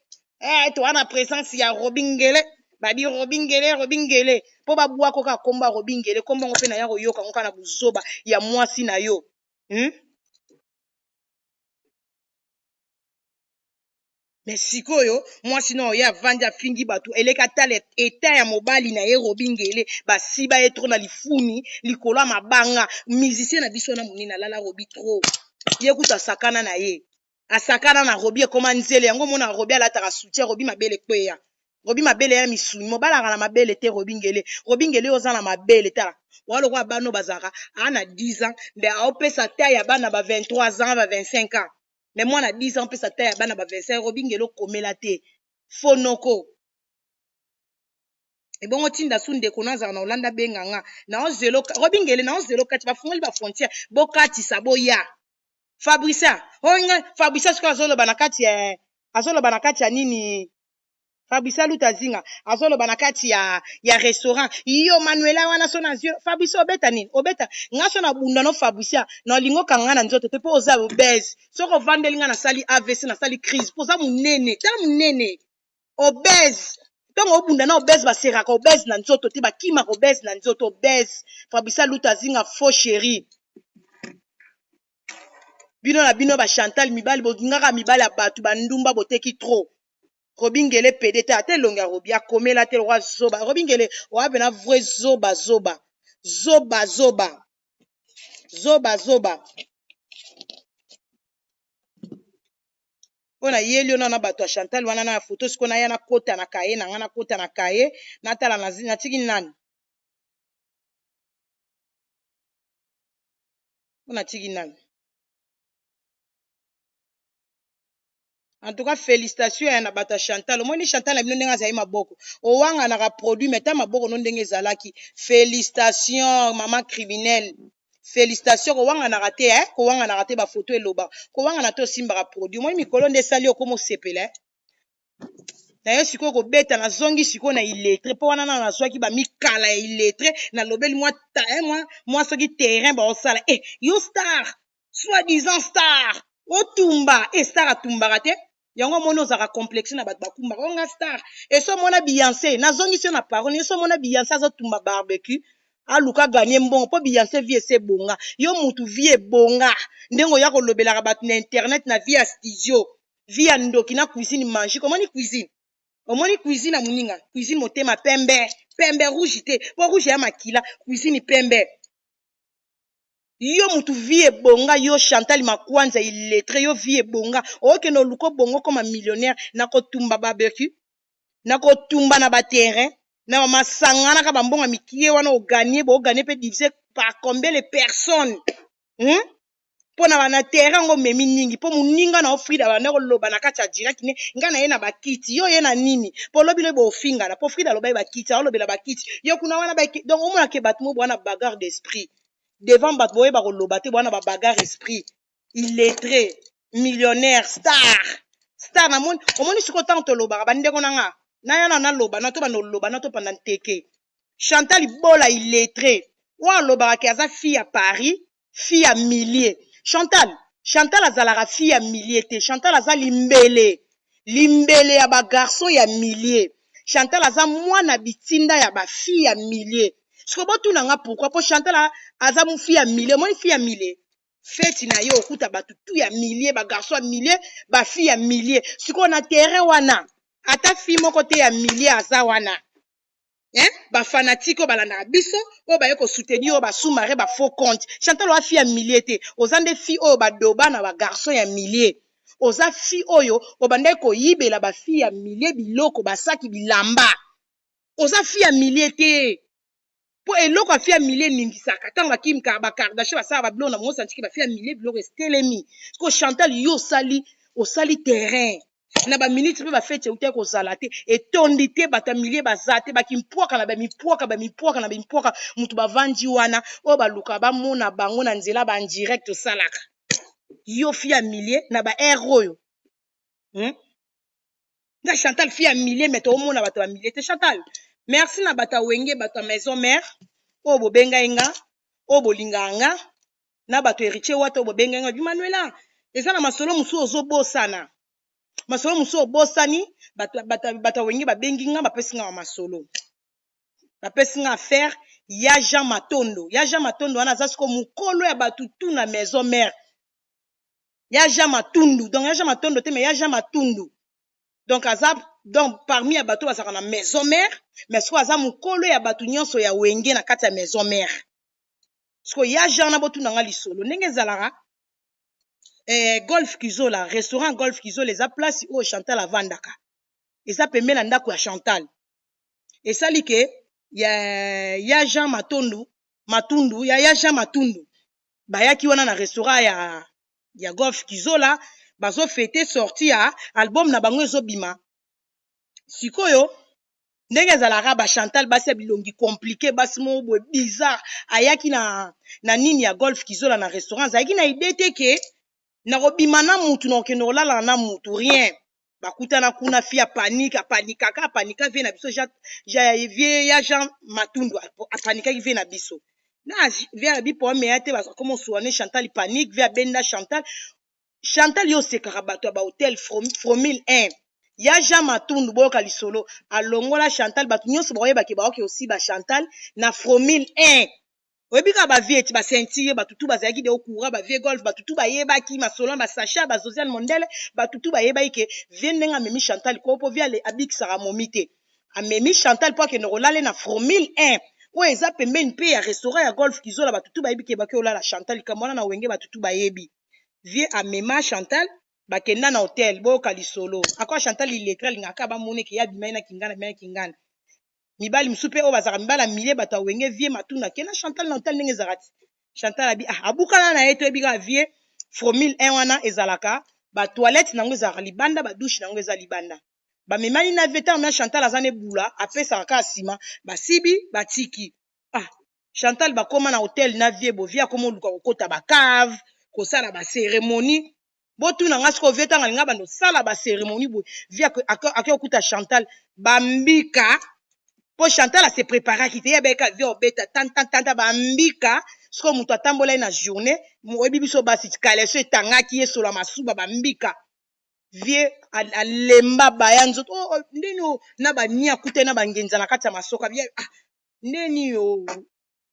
to wana présence ya robingele babi robingele po babwako ka komba robingele komba ngo pe na ya koyoka ngo kana buzoba ya mwasi na yo mais sikoyo mwasi na oya avandi afingi bato eleka tala eta ya mobali na ye robingele basiba ye tro na lifuni likolo ya mabanga musicien na biso na monene alala robi tro ye kuta asakana na ye asakana na robi ekoma nzele yango mona robi alataka soutien robi mabele kweya robi mabele ya misuni mobalaka na mabele te robingele oza na mabele tala walokwa bano bazaka ana 10 ans mbe aopesa ta ya bana ba 23 ans ba 25 ans mais mwana 10 ans pesa ta ya bana ba 25 robingele okomela te fonoko ebongo tinda su ndeko nazala na olanda benganga na ozelo robingele na ozelo kati bafungoli ba frontière bokatisa boya Fabrice Fabrice soki azoloba na kati ya nini Fabrice luta zinga azoloba na kati ya restaurant yo Manuela wana so na zio Fabrice obeta nini obeta nga so na bunda no Fabrice na lingo kanga na nzoto te po oza obese soko vandeli nga na sali AVC na sali crise po za munene tala munene obese tongo obunda na obese baseraka obese na nzoto te bakimaka obese na nzoto obese Fabrice luta zinga faux chéri bino na bino ba Chantal mibali bogingaka mibali ya bato bandumba boteki trop robingele pede te ate longa robi akomela te roi zoba robingele wabe na vrai zoba ona yeli ona na bato ya Chantal wana na photo siko na ya na kota na kaye na nga na kota na kaye na tala na tiki nani ona tiki nani en tout cas félicitations ya na bato ya Chantal omoni Chantal na bino ndenge azali maboko owanganaka produit mais ta maboko no ndenge ezalaki félicitations mama criminel Félicitations ko wanga na raté ko wanga na raté ba photo eloba ko wanga na to simba produit moi mikolo nde sali okomo sepele na yo siko ko beta na zongi siko na illettré po wana na swaki ba mikala ya illettré na lobeli moi soki terrain ba osala yo star soi-disant star otumba star atumbaka te yango mona ozaka complexe na bato bakumbaka onga star so mona Beyoncé na zongi sio na parole so mona Beyoncé azotumba barbecue aluka gagner mbongo po Beyoncé vie ese bonga yo mutu vie bonga ndengo ya kolobelaka bato na internet na vie ya studio vie ya ndoki na cuisine manger komoni cuisine omoni cuisine na muninga cuisine motema pembe rouge te po rouge ya makila cuisine pembe yo mutu vie bonga yo Chantal Makwanza illettré yo vie bonga okende oluko bongo comme millionnaire na kotumba barbecue na kotumba na ba terrain na masangana ka bambonga mikie wana o gagner pe diviser par combien les personnes po na bana terrain ngo memi ningi po muninga na Frida bana ko loba na kati ya direct ne ngana ye na bakiti yo ye na nini po lobile bo finga na po Frida loba bakiti a lobela bakiti yo kuna wana ba donc o mona ke bat mo bwana bagarre d'esprit devant bat boye ba ko loba te bwana ba bagarre esprit illettré millionnaire star na moni o moni siko tanto loba ba ndeko nanga na yana na loba na to ba no loba na to panda nteke Chantal Bola illettré wa loba ka za fille à Paris fille à milliers Chantal azalaka fille ya milliers te Chantal aza limbele ya ba garçon ya milliers Chantal aza mwana bitinda ya ba fille ya milliers siko botuna nga pourquoi po Chantal aza mu fille ya milliers moi fille ya milliers feti na yo okuta batu tu ya milliers ba garçon ya milliers ba fille ya milliers siko na terrain wana ata fille moko te ya milliers aza wana ba fanatique o balanda biso o ba yeko soutenir o ba sous-marin ba faux compte Chantal wa fille ya milliers te ozande fille o ba doba na ba garçon ya milliers oza fille oyo o banda ko yibela ba fille ya milliers biloko basaki bilamba oza fille ya milliers te po eloko ya fille ya milliers ningisaka tango bakimka ba Kardashian basala ba biloko na mongo santiki ba fille ya milliers biloko estelemi ko Chantal yo osali terrain na ba minute pe ba fete uté ko zala te etondi te bata milliers bazate bakimpoka na ba mipwaka mutu bavandi wana o baluka ba mona bango na nzela ba en direct salaka yo fille ya milliers na ba oyo na Chantal fille ya milliers mais to mona bato ba milliers te Chantal merci na bata wenge bata maison mère o bobenga inga o bolinganga na bato héritier wata o bobenga inga Manuela eza na masolo musu ozobosana masolo musu obosani bata wenge babengi nga bapesi nga masolo bapesi nga affaire ya Jean Matondo wana aza siko mukolo ya batu tu na maison mère ya Jean Matundu donc ya Jean Matondo te mais ya Jean Matundu donc aza donc parmi ya bato bazaka na maison mère mais siko aza mukolo ya batu nyonso ya wenge na kati ya maison mère siko ya Jean na botu nanga lisolo ndenge ezalaka Golf Kizola restaurant Golf Kizola eza place o Chantal avandaka eza pembeni na ndako ya Chantal esali ke ya Jean Matundu ya Jean Matundu bayaki wana na restaurant ya Golf Kizola bazo fêter sortie ya album na bango ezobima sikoyo ndenge ezalaka ba Chantal basi ya bilongi compliqué basi mo boye bizarre ayaki na nini ya Golf Kizola na restaurant azalaki na idée te ke na kobima na mutu na okende kolala na mutu rien bakutana kuna fille apanika vie na biso vie ya Jean Matundu apanikaki vie na biso na vie ya bipo meya te baza komo soane Chantal panique vie benda Chantal yo sekaka bato ba hotel Fromil 1 ya Jean Matundu boyoka lisolo alongola Chantal bato nyonso baoyebaki baoki aussi ba Chantal na Fromil 1 oyebika ba vie eti ba sentir batutu bazalaki de okura ba vie golf batutu bayebaki masolo ba Sacha ba Josiane Mondele batutu bayebaki ke vie ndenga memi Chantal ko po vie abikisaka momi te amemi Chantal po akende kolala na Fromil 1 oyo eza pembeni mpe ya restaurant ya Golf Kizola batutu bayebi ke baki olala Chantal kamwana na wenge batutu bayebi vie amema Chantal bakenda na hotel boyoka lisolo akwa Chantal ilekra lingaka bamone ke ya bimai na kingana mibali msupe o bazaka mibala milliers bato wenge vie matuna kena Chantal na hotel ndenge ezalati Chantal abi abukana na yeto ebika vie Fromil 1 wana ezalaka ba toilette nango ezalaka libanda ba douche nango eza libanda ba memani na veta na Chantal azane bula apesa ka sima basibi batiki Chantal bakoma na hôtel na vie bo via komo luka kokota ba cave ko sala ba cérémonie botu na ngasko veta ngalinga bando sala ba cérémonie bo via akuta Chantal bambika po Chantal a se préparer ki te yebeka via obeta tanta bambika sko mutu atambola na journée mo ebi biso basi kaleso etangaki yesola masuba bambika vie alemba bayanzo ndeni na bania kute na bangenza na kati ya masoka vie ndeni yo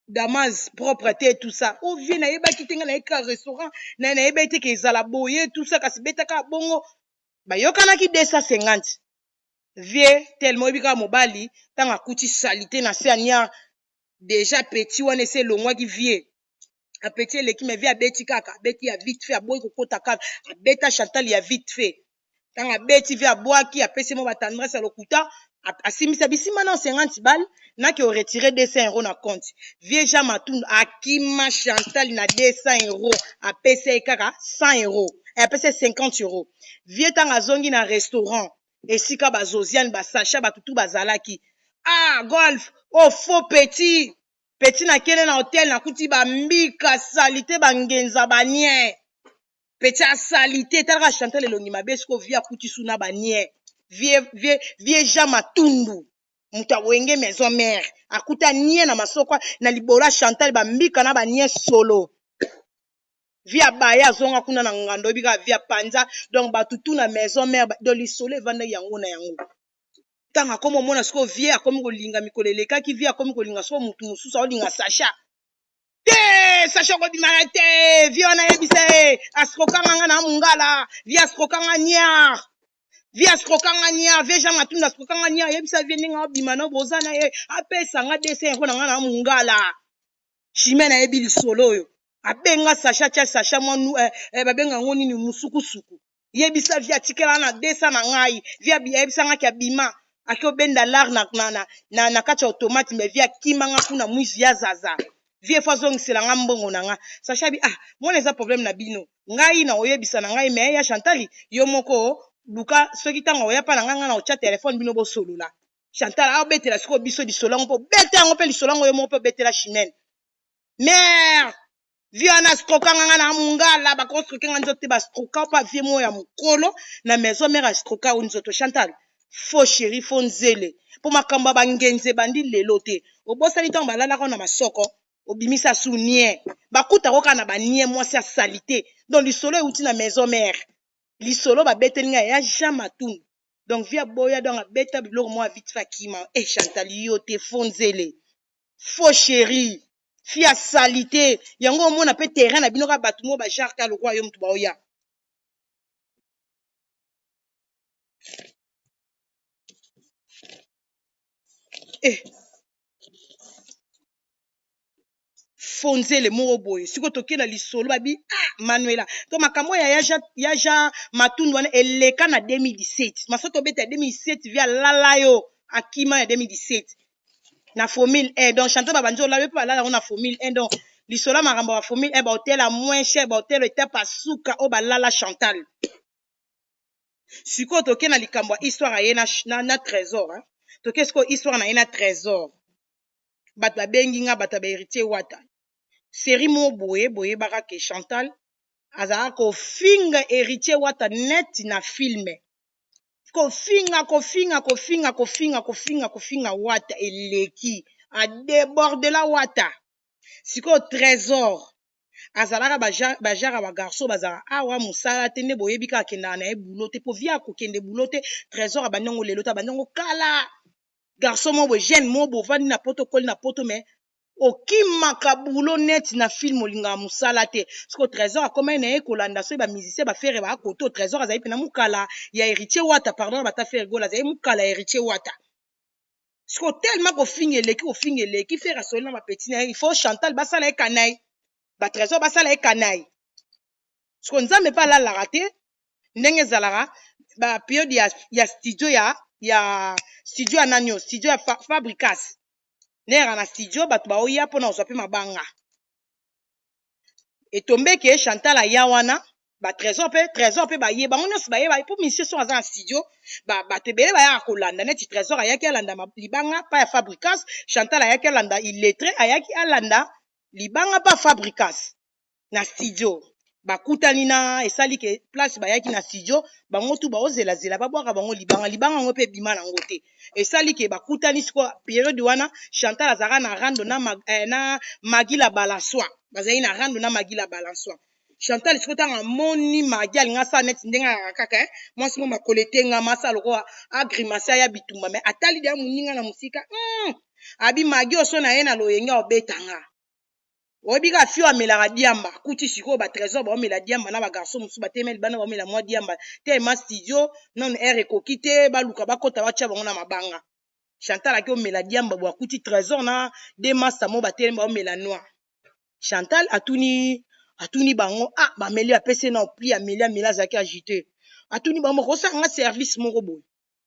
Damas propreté tout ça o vie na yeba kitenga na eka restaurant na yeba ite ke ezala boye tout ça kasi betaka bongo bayokana ki 250 vie tellement ebika mobali tanga kuti salité na se ania déjà petit wana se longwa ki vie a petit eleki me vie abeti kaka abeti ya vite fait aboyi kokota kaka abeta Chantal ya vite fait tanga beti vie abwaki apesi mo batendresse lokuta asimisa bisima na 50 balles na ki o retirer 200 € na compte vie Jean Matundu akima Chantal na 200 € apesi kaka 100 € apesi 50 € vie tanga zongi na restaurant esika ba Josiane ba Sacha batutu bazalaki golf faux petit na kele na hotel na kuti bambika salité bangenza banie petit a salité talaka Chantal elongi mabesko vie akuti suna banie vie Jean Matundu muta wenge maison mère akuta nie na masoko na libola Chantal bambika na banie solo via baya zonga kuna na ngando bika via panza donc batutu na maison mère do lisolo evanda yango na yango tanga komo mona siko vie akomi kolinga mikoleleka ki vie akomi kolinga so mutu mususu olinga Sacha te Sacha ko bimana te vie ona ebisa askokanga na mungala vie askokanga nia vie Jean Matundu askokanga nia ebisa vie ninga bimana bozana apesa nga 200 € na mungala chimena ebi lisolo yo abenga Sacha tia Sacha monu babenga ngoni ni musukusuku yebisa via tikela na 200 na ngai via yebisa nga kia bima akio benda lar na kati automate me via kimanga kuna mwizi ya zaza vie fazong selanga mbongo nanga Sacha bi mona eza problème na bino ngai na oyebisa na ngai me ya Chantal yo moko luka soki tanga oya pa na nganga na ocha téléphone bino bo solula Chantal betela siko biso lisolongo po betango pe lisolongo yo moko betela chimene mère viana strokanga na mungala bakostrokenga nzote ba stroka pa vie mo ya mukolo na maison mère stroka nzoto Chantal faux chéri faux nzele po makamba bangenze bandi lelo te obosali tango balala ko na masoko obimisa sounie bakuta koka na banie mwasi ya salité donc lisolo euti na maison mère lisolo babetelinga ya Jean Matundu donc via boya donc abeta biloko mo vite fakima Chantal yo te faux nzele faux chéri fia salité yango mona pe terrain na bino ka batu mo ba jarka lo kwa yo mtu ba oya fonzele moko boye siko tokela lisolo babi Manuela to makambo ya Jean Matundu wana eleka na 2017 masoto beta 2017 via lala yo akima ya 2017 na formule 1 donc Chantal babanzo la pe lala na formule 1 donc lisolo makambo ya formule 1 ba hotel à moins cher ba hotel étape asuka o balala Chantal siko tokena likambo histoire ya na trésor toke siko histoire na na trésor bat ba bengi nga bat ba héritier wata série mo boye baka ke Chantal azala ko finga héritier wata net na filme ko finga wata eleki a déborde la wata siko trésor azalaka bajara ba garçon bazala awa musala te nde boyebi kaka kenda na ye bulo te po via kokende bulo te trésor abandango lelo ta bandango kala garçon mo bo jeune mo bo vandi na protocole na poto mais okimaka bulo net na film olinga musala te siko trésor akoma na ye kolanda so ba musicien ba faire ba koto trésor azali pena mukala ya héritier wata pardon bata faire gola azali mukala héritier wata siko tellement kofinga eleki faire asoli na ba petit na il faut Chantal basala e kanai ba trésor basala e kanai siko nzambe pa lalaka te ndenge ezalaka ba periode ya studio ya studio ya nanyo studio ya Fabricas nera na studio bato baoya mpona ozwa mpe mabanga etombeke Chantal aya wana ba trésor pe ba ye bango nyonso ba ye ba pour monsieur so aza en studio ba tebele ba ya kolanda neti trésor ayaki alanda libanga pa ya Fabricas Chantal ayaki alanda illettré ayaki alanda libanga pa Fabricas na studio bakutani na esali ke place bayaki na studio bango tu baozela zela babwaka bango libanga ngo pe bima nango te esali ke bakutani siko periode wana Chantal azaka na rando na Magila Balançois bazali na rando na Magila Balançois Chantal siko tanga moni Magi alinga sa net ndenga kaka mwasi mo makolete nga masa loko agrimasa ya bitumba me atali dia muninga na musika abi Magi oso na ye na loyenga obetanga Obika fio amelaka diamba kuti siko ba trésor ba omela diamba na ba garçon musu ba temeli bana ba omela mwa diamba tellement studio non air kokite ba luka ba kota ba tia bango na mabanga Chantal aki omela diamba bo kuti trésor na de master mo ba temeli ba omela noir Chantal atuni bango ba meli apese na pli amela zaki agité atuni bango ko sanga service moko boy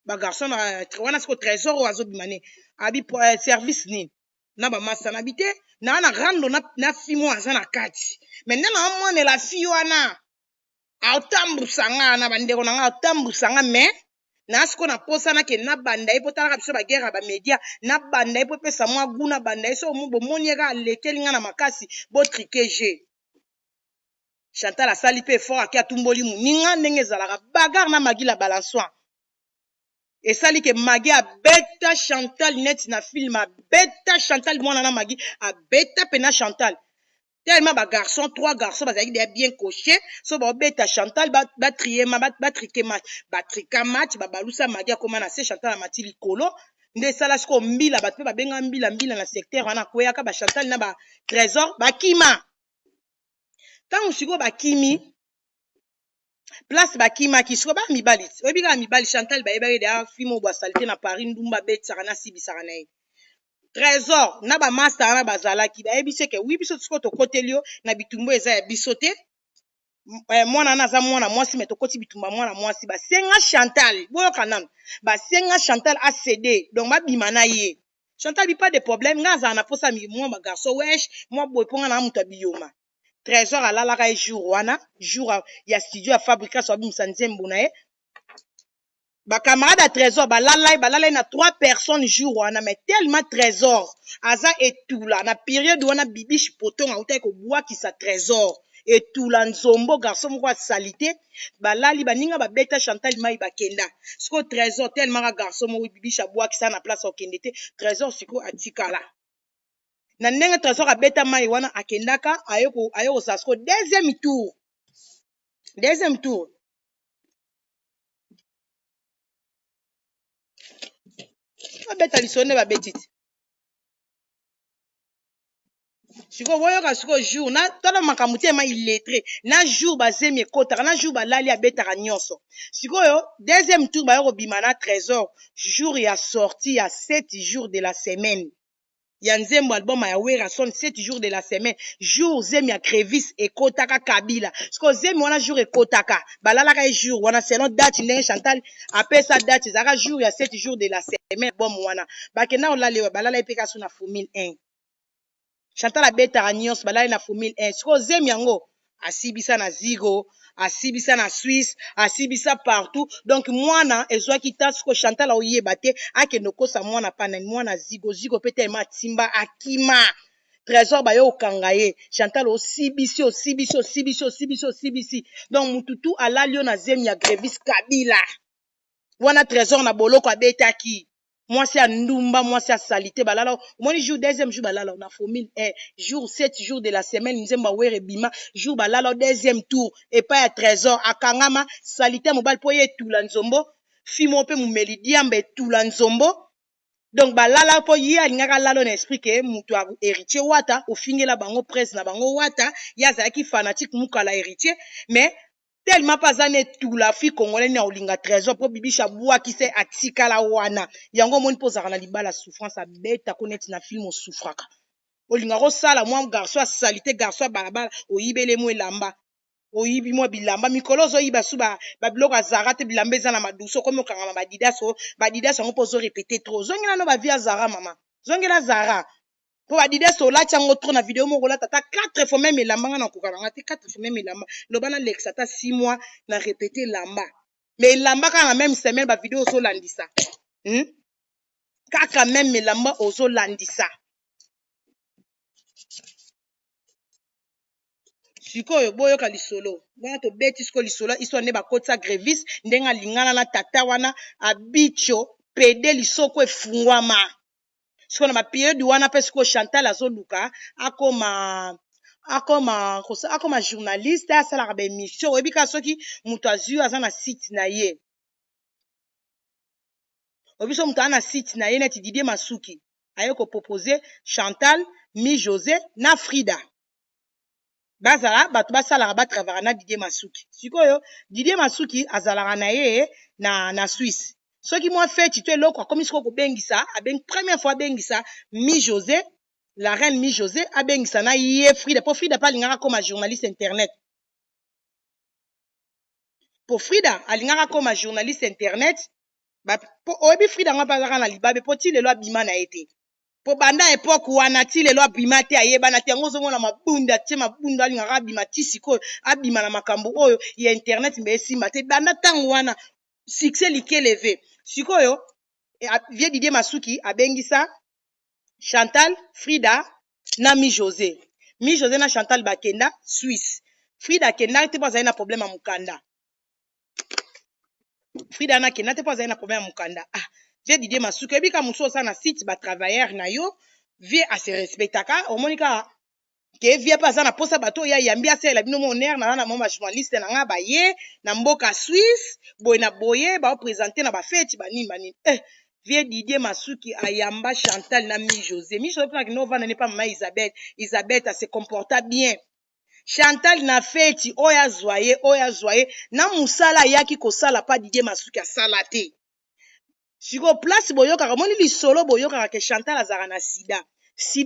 ba garçon na wana siko trésor ozo bimane abi service nini na ba master na bité na rando na fimo aza na kati maintenant na mwana la fille wana autambusanga na bandeko na nga autambusanga mais na siko na posa na ke na banda ipo tala biso ba guerre ba media na banda ipo pesa mwa guna banda iso mo bomoni ka lekeli nga na makasi bo triquer Chantal asali pe fort aki atumboli muninga ndenge ezalaka bagarre na Magila Balançois esali ke Magi abeta Chantal net na film abeta Chantal mwana na Magi abeta pena Chantal tellement ba garçon 3 garçons bazali bien coché so ba beta Chantal ba trier ba triquer match ba trika match ba balusa Magi akoma na se Chantal na matili kolo nde sala siko mbila ba pe ba benga mbila na secteur wana koyaka ba Chantal na ba trésor ba kima tango siko ba kimi place bakima kisiko ba mibali obika mibali Chantal ba yeba de fimo bo salité na Paris ndumba betsaka na sibisaka na ye trésor na ba master na bazalaki ba yebise ke wi biso tsiko to kotelio na bitumbo eza ya biso te mwana na za mwana mwasi me to koti bitumba mwana mwasi ba senga Chantal boyo kanano ba senga Chantal a cédé donc ba bima na ye Chantal bi pas de problème nga za na posa mi mwa ba garçon wesh mwa boy ponga na muta biyoma Trésor alalaka jour wana jour ya studio ya Fabricas so bimisa nzembo na ye ba camarade à Trésor balalai na 3 personnes jour wana mais tellement Trésor aza etula na période wana bibiche poton auta ko bois ki sa Trésor etula nzombo garçon moko salité balali baninga ba beta Chantal mai bakenda siko Trésor tellement garçon moko bibiche bois ki sa na place okende te Trésor siko atikala na ndenge Trésor abeta mai wana akendaka ayoko sasko deuxième tour abeta lisonde babetiti siko boyoka siko jour na tala makambo te ma illettré na jour bazemi ekotaka na jour balali abetaka nyonso sikoyo deuxième tour bayoko bima na Trésor jour ya sortie ya 7 jours de la semaine ya nzembo album ya wera son 7 jours de la semaine jour zemi ya Crévis ekotaka Kabila siko zemi wana jour ekotaka balalaka jour wana selon date ndenge Chantal apesa date ezaka jour ya 7 jours de la semaine album wana bakenda olalewa balala epeka so na Formule 1 Chantal abetaka nyonso balali na Formule 1 siko zemi yango asibisa na Zigo asibisa na Suisse asibisa partout donc mwana ezwaki ta siko Chantal oyeba te akende kosa mwana pana mwana Zigo pe tellement timba akima Trésor bayo okanga ye Chantal osibisi donc mututu alalio na zemi ya Crévis Kabila wana Trésor na boloko abetaki mwasi ya ndumba mwasi ya salité balala moni jour deuxième jour balala na Formule 1 jour 7 jours de la semaine nzemba were bima jour balala deuxième tour et pas ya Trésor akangama salité mobile po ye tula nzombo fimo pe mumeli diamba tula nzombo donc balala po ye alingaka lalo na esprit ke mutu héritier wata ofingela bango presse na bango wata yazaki fanatique mukala héritier mais tellement pas ane tula fi congolais na olinga Trésor po bibisha bua ki se atikala wana yango moni pozaka na libala souffrance abeta koneti na film osouffraka olinga ko sala mwa garçon a salité garçon balabala oyibele mo elamba oyibi mo bilamba mikolo zo yiba su ba biloko azara te bilamba eza na maduso komi okanga badidas yango pozo répéter trop zongela no ba via Zara mama zongela Zara pour adide sola tiango trop na vidéo moko la tata 4 fois même elamba nga na kokalanga te 4 fois même elamba lobana lex ata 6 mois na répéter lamba mais elamba ka na même semaine ba vidéo so landisa kaka même elamba ozo landisa sikoyo boyoka lisolo wana tobeti siko lisolo iso nde bakotisa grévis ndenge alingana na tata wana abicho pede lisoko efungwama siko na baperiode wana mpe siko Chantal azoluka akoma journaliste asalaka baémission oyebi kaka soki moto azwi aza na site na ye oyebi so moto aza na site na ye neti Didier Masuki aye kopropose Chantal mi José na Frida bazala bato basalaka batravaka na Didier Masuki sikoyo Didier Masuki azalaka na ye na Suisse soki mwa feti to eloko akomi siko kobengisa première fois abengisa mi José la reine mi José abengisa na ye Frida po Frida pa alingaka koma journaliste internet po Frida alingaka koma journaliste internet po oyebi Frida nga bazaka na libabe po ti lelo abima na ye te po banda epoke wana ti lelo abima te ayebana te yango ozomona mabunda tie mabunda alingaka abima ti sikoyo abima na makambo oyo ya internet mbe esimba te banda ntango wana succès likeleve sikoyo vie Didier Masuki abengisa Chantal Frida na mi José na Chantal bakenda Suisse Frida akenda te po azali na problème ya mokanda Frida na kenda te po azali na problème ya mokanda vie Didier Masuki oyebi ka mosu osala na site batravailleur na yo vie ase respectaka omoni kaka ke vie mpe aza na posa bato oyo ayambi asalela bino monere na mo bajournaliste na nga baye na mboka Suisse boye na boye baopresente na bafeti banini vie Didier Masuki ayamba Chantal na mi José mpona kende ovanda ne pa mama Isabelle ase comporta bien Chantal na feti oyo azwa ye na mosala ayaki kosala pa Didier Masuki asala te siko place boyokaka moni lisolo boyokaka ke Chantal azalaka na sida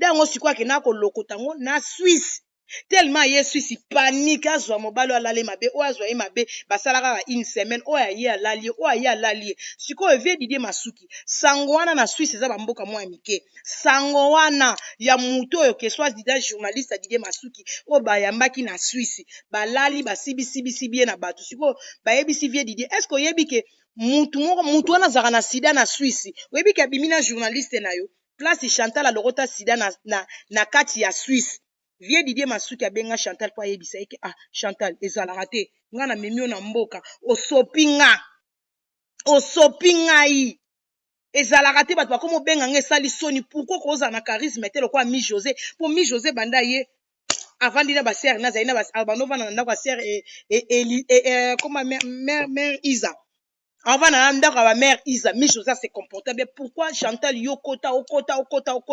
yango sikoyo akendaka kolokota yango na Suisse tellement ye Suisse panique azwa mobali alale mabe oyo azwa ye mabe basalaka kaka une semaine oyo aye alali ye sikoyo vie Didier Masuki sango wana na Suisse eza bamboka mwa ya mike sango wana ya moto oyo ke soit dida journaliste Didier Masuki oyo bayambaki na Suisse balali basibisibisi ye na bato sikoyo bayebisi vie Didier est ce que oyebi ke mutu wana azalaka na sida na Suisse oyebi ke abimi na journaliste na yo place Chantal alokota sida na kati ya Suisse vie Didier Masuki abenga Chantal po ayebisa ye ke Chantal ezalaka te nga na memi yo na mboka osopi ngai ezalaka te bato bakoma obenga nga esali soni pourkui kozala na charisme te lokola mi José po mi José banda ye avandi na basere nazali na banovana na ndako ya sere koma mère Isa avant na ndako ya mère Isa mi José se comporta bien pourquoi Chantal yo okota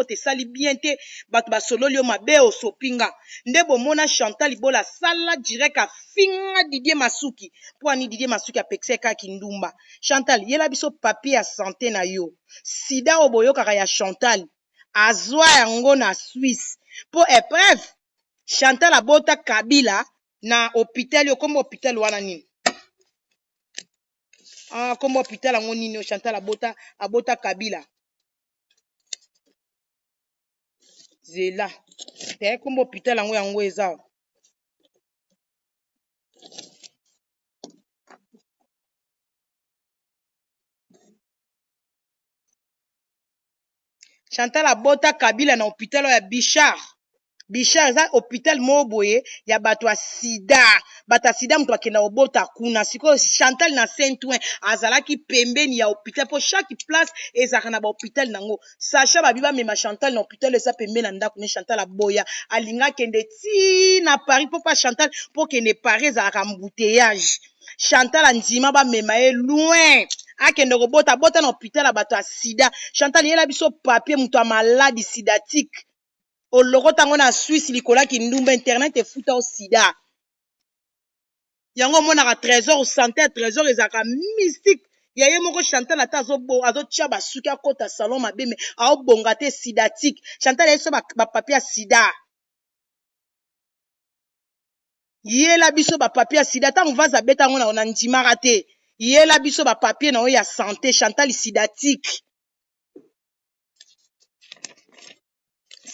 esali bien te bato basololi yo mabe osopinga nde bomona Chantal bola sala direct afinga Didier Masuki po ani Didier Masuki apekisa kaka ndumba Chantal yela biso papier ya santé na yo sida oboyokaka ya Chantal azwa yango na Suisse po épreuve Chantal abota Kabila na hôpital yo kombo hôpital wana nini kombo hôpital yango nini Chantal abota Kabila zela te kombo hôpital yango eza Chantal abota Kabila na hôpital ya Bichard eza hôpital moko boye ya bato ya sida moto akenda obota kuna sikoyo Chantal na Saint-Ouen azalaki pembeni ya hôpital po chaque place ezalaka na bahôpital nango sacha babi bamema Chantal na hôpital eza pembeni na ndako ne Chantal aboya alinga kende ti na Paris po pa Chantal po kende Paris ezalaka mbouteillage Chantal andima bamema ye loin akende kobota na hôpital ya bato ya sida Chantal yela biso papier moto ya maladi sidatique olokota yango na Suisse likolaki ndumba internet efuta o sida yango omonaka trésor santé trésor ezalaka mystique ya ye moko Chantal ata azotia basuki akota salon mabe me aobonga te sidatique Chantal yeso bapapier ya sida yela biso bapapier ya sida ntango vaza abeta yango na ndimaka te yela biso bapapier na oyo ya santé Chantal sidatique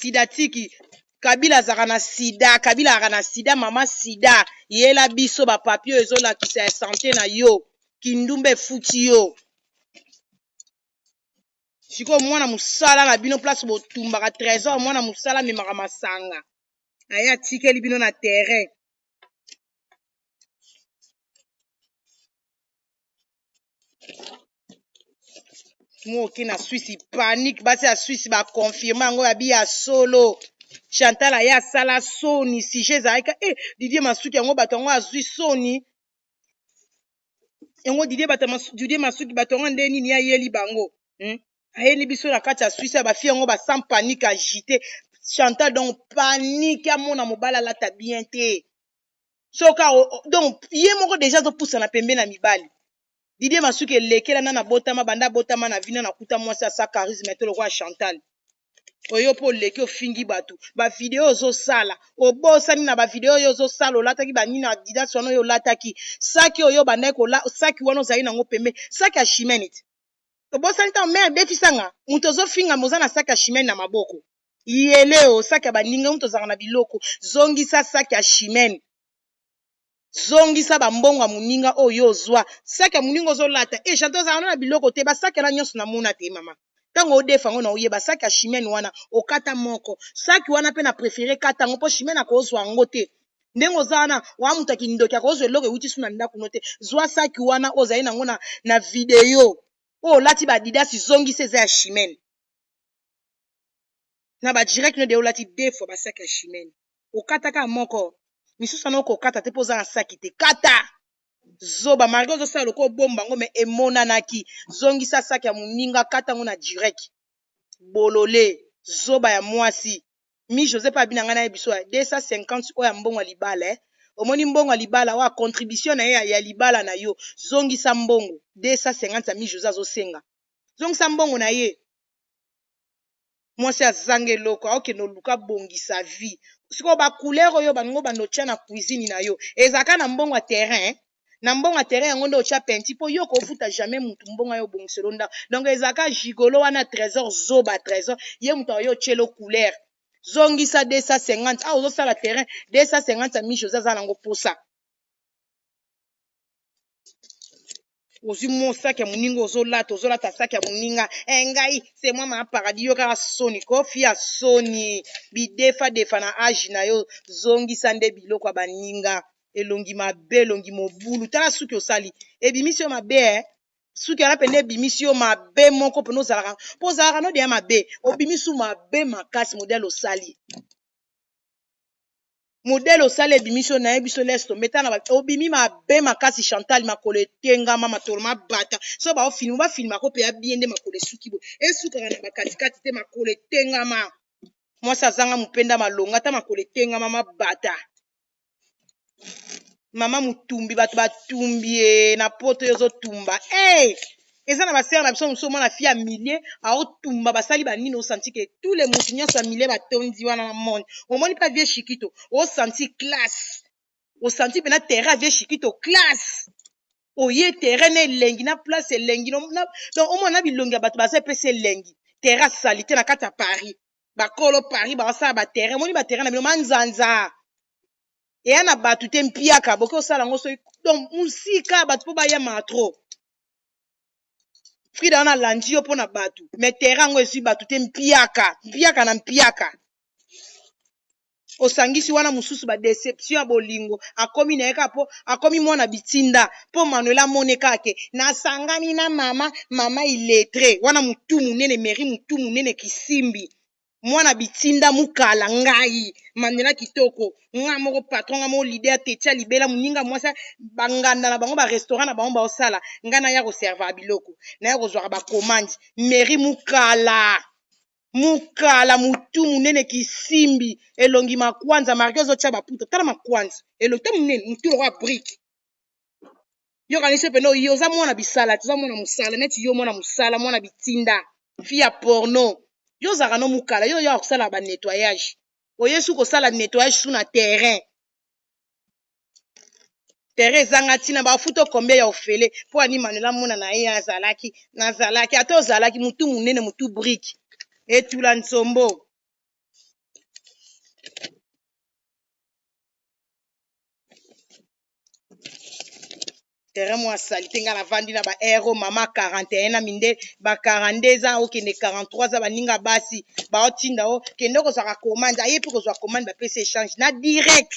sida tiki Kabila azaka na sida, Kabila azaka na sida, mama sida, yela biso ba papio ezolakisa ya santé na yo, kindumba efuti yo. Siko mwana musala na bino place botumbaka trésor, mwana musala memaka masanga. Aya tikeli bino na terrain. Moke na Suisse panique, basi ya Suisse ba confirmer yango ya bi ya solo. Chantal aya sala soni si je zaika Didier Masuki yango bato yango azwi soni. Yango Didier Masuki bato yango nde nini ayeli bango. Ayeli biso na kati ya Suisse ba fi yango ba sans panique agité. Chantal donc panique ya mona mobala lata bien te. Soka donc ye moko déjà zo poussa na pembe na mibali. Didier Masuki lekela na botama banda botama na vina na kuta mwasi sa charisme to lokwa Chantal. Oyo po leki ofingi batu ba video zo sala obosani na ba video yo zo sala olataki ba nini Adidas wana yo lataki saki oyo bandai ko la saki wana ozali nango pembe saki ya chimenite obosani ta mer defisanga muto zo finga moza na saki ya chimene na maboko yeleo saki ya baninga muto zaka na biloko zongisa saki ya chimene zongisa bambonga muninga oyo ozwa saki ya muninga ozolata Chantal zaka na biloko te ba saki na nyonso na mona te mama. Tango odefa ngo na oyeba saki ya chimene wana okata moko saki wana pe na préféré kata ngo po chimene akozwa ngo te ndengo ozana wa mutaki ndoki akozwa eloko euti suna ndako no te zwa saki wana ozali nango na video o lati ba Adidas zongisa eza ya chimene na ba direct no de olati defo ba saki ya chimene okata ka moko misusu na okokata te poza na saki te kata zoba margo zo sala ko bomba ngo me emonanaki zongisa saki ya muninga kata ngo na direct bolole zoba ya mwasi mi Joseph abinanga na biso 250 oya mbongo libala omoni mbongo libala wa contribution na ya libala na yo zongisa mbongo 250 mi Joseph azosenga zongisa mbongo na ye mwasi azange loko aoke no luka bongisa vie siko ba couleur oyo bango banotia na cuisine na yo ezaka na mbongo ya terrain na mbongo ya terrain yango nde otia penti po yo kofuta jamais mutu mbongo yo bongiselo nda donc ezaka gigolo wana trésor zoba trésor ye mutu yo chelo couleur zongisa 250 ozosala terrain 250 mi José aza nango posa ozwi mo saki ya moninga ozolata saki ya moninga ngai c'est moi ma paradis yo kaka soni kofi ya soni bidefa na age na yo zongisa nde biloko ya baninga elongi mabe elongi mobulu tala suki osali ebimisi yo mabe suki ala pene ebimisi yo mabe moko pene ozalaka mpo ozalaka no deya mabe obimisi mabe makasi modele osali modele osali ebimisi yo nayebi so lese tometana obimi mabe makasi Chantal makolo etengama matolo mabata so baofilme bafilme ako mpe abie nde makolo esuki boye esukaka na bakatikati te makolo etengama mwasi azanga mopenda malonga ata makolo etengama mabata mama mutumbi bato batumbi na poto yo ozotumba eza na basere na biso mosusu omona fi ya milie aotumba basali banini osanti ke tous les motu nyonso ya milie batondi wana na monde omoni mpe vie chikito osanti classe osanti mpena terrain vie chikito classe oye terrain na elengi na place elengi donc omona bilongi ya bato baza epesa elengi terrain asali te na kati ya Paris bakolo Paris basala baterrain omoni baterrain na bino manzanza eya na bato te mpiaka boke osala yango soki donc musika bato mpo bayama tro frida wana alandi yo mpo na bato mais terrain yango ezwi bato te mpiaka na mpiaka osangisi wana mosusu badeception ya bolingo akomi na ye kaka mpo akomi mwana bitinda mpo Manuel amone kake nasangani na mama iletre wana mutu munene meri mutu munene kisimbi mwana bitinda mukala ngai Manuela kitoko nga moko patron nga moko leader tetia libela muninga mwasa banganda na bango ba restaurant na bango baosala nga na ya koserva biloko na ya kozwaka bakomandi meri mukala mutu munene kisimbi elongi makwanza marke ozotia baputa tala makwanza elongi ta munene mutu lokwa brique yo kanisi pene oyo oza mwana bisala toza mwana mosala neti yo mwana mosala mwana bitinda fi ya porno yo ozalaka no mukala yo ya kosala ba nettoyage oyesu kosala nettoyage su na terrain ezanga ntina bafuta combien ya ofele mpo ani Manuela mona na ye nazalaki ata ozalaki mutu munene mutu brique etula nsombo terrain moi salite nga na vandi na ba aero mama 41 na minde ba 42 ans okende 43 ans baninga basi ba otinda o kende ko zaka commande ayepi ko zwa commande ba pese échange na direct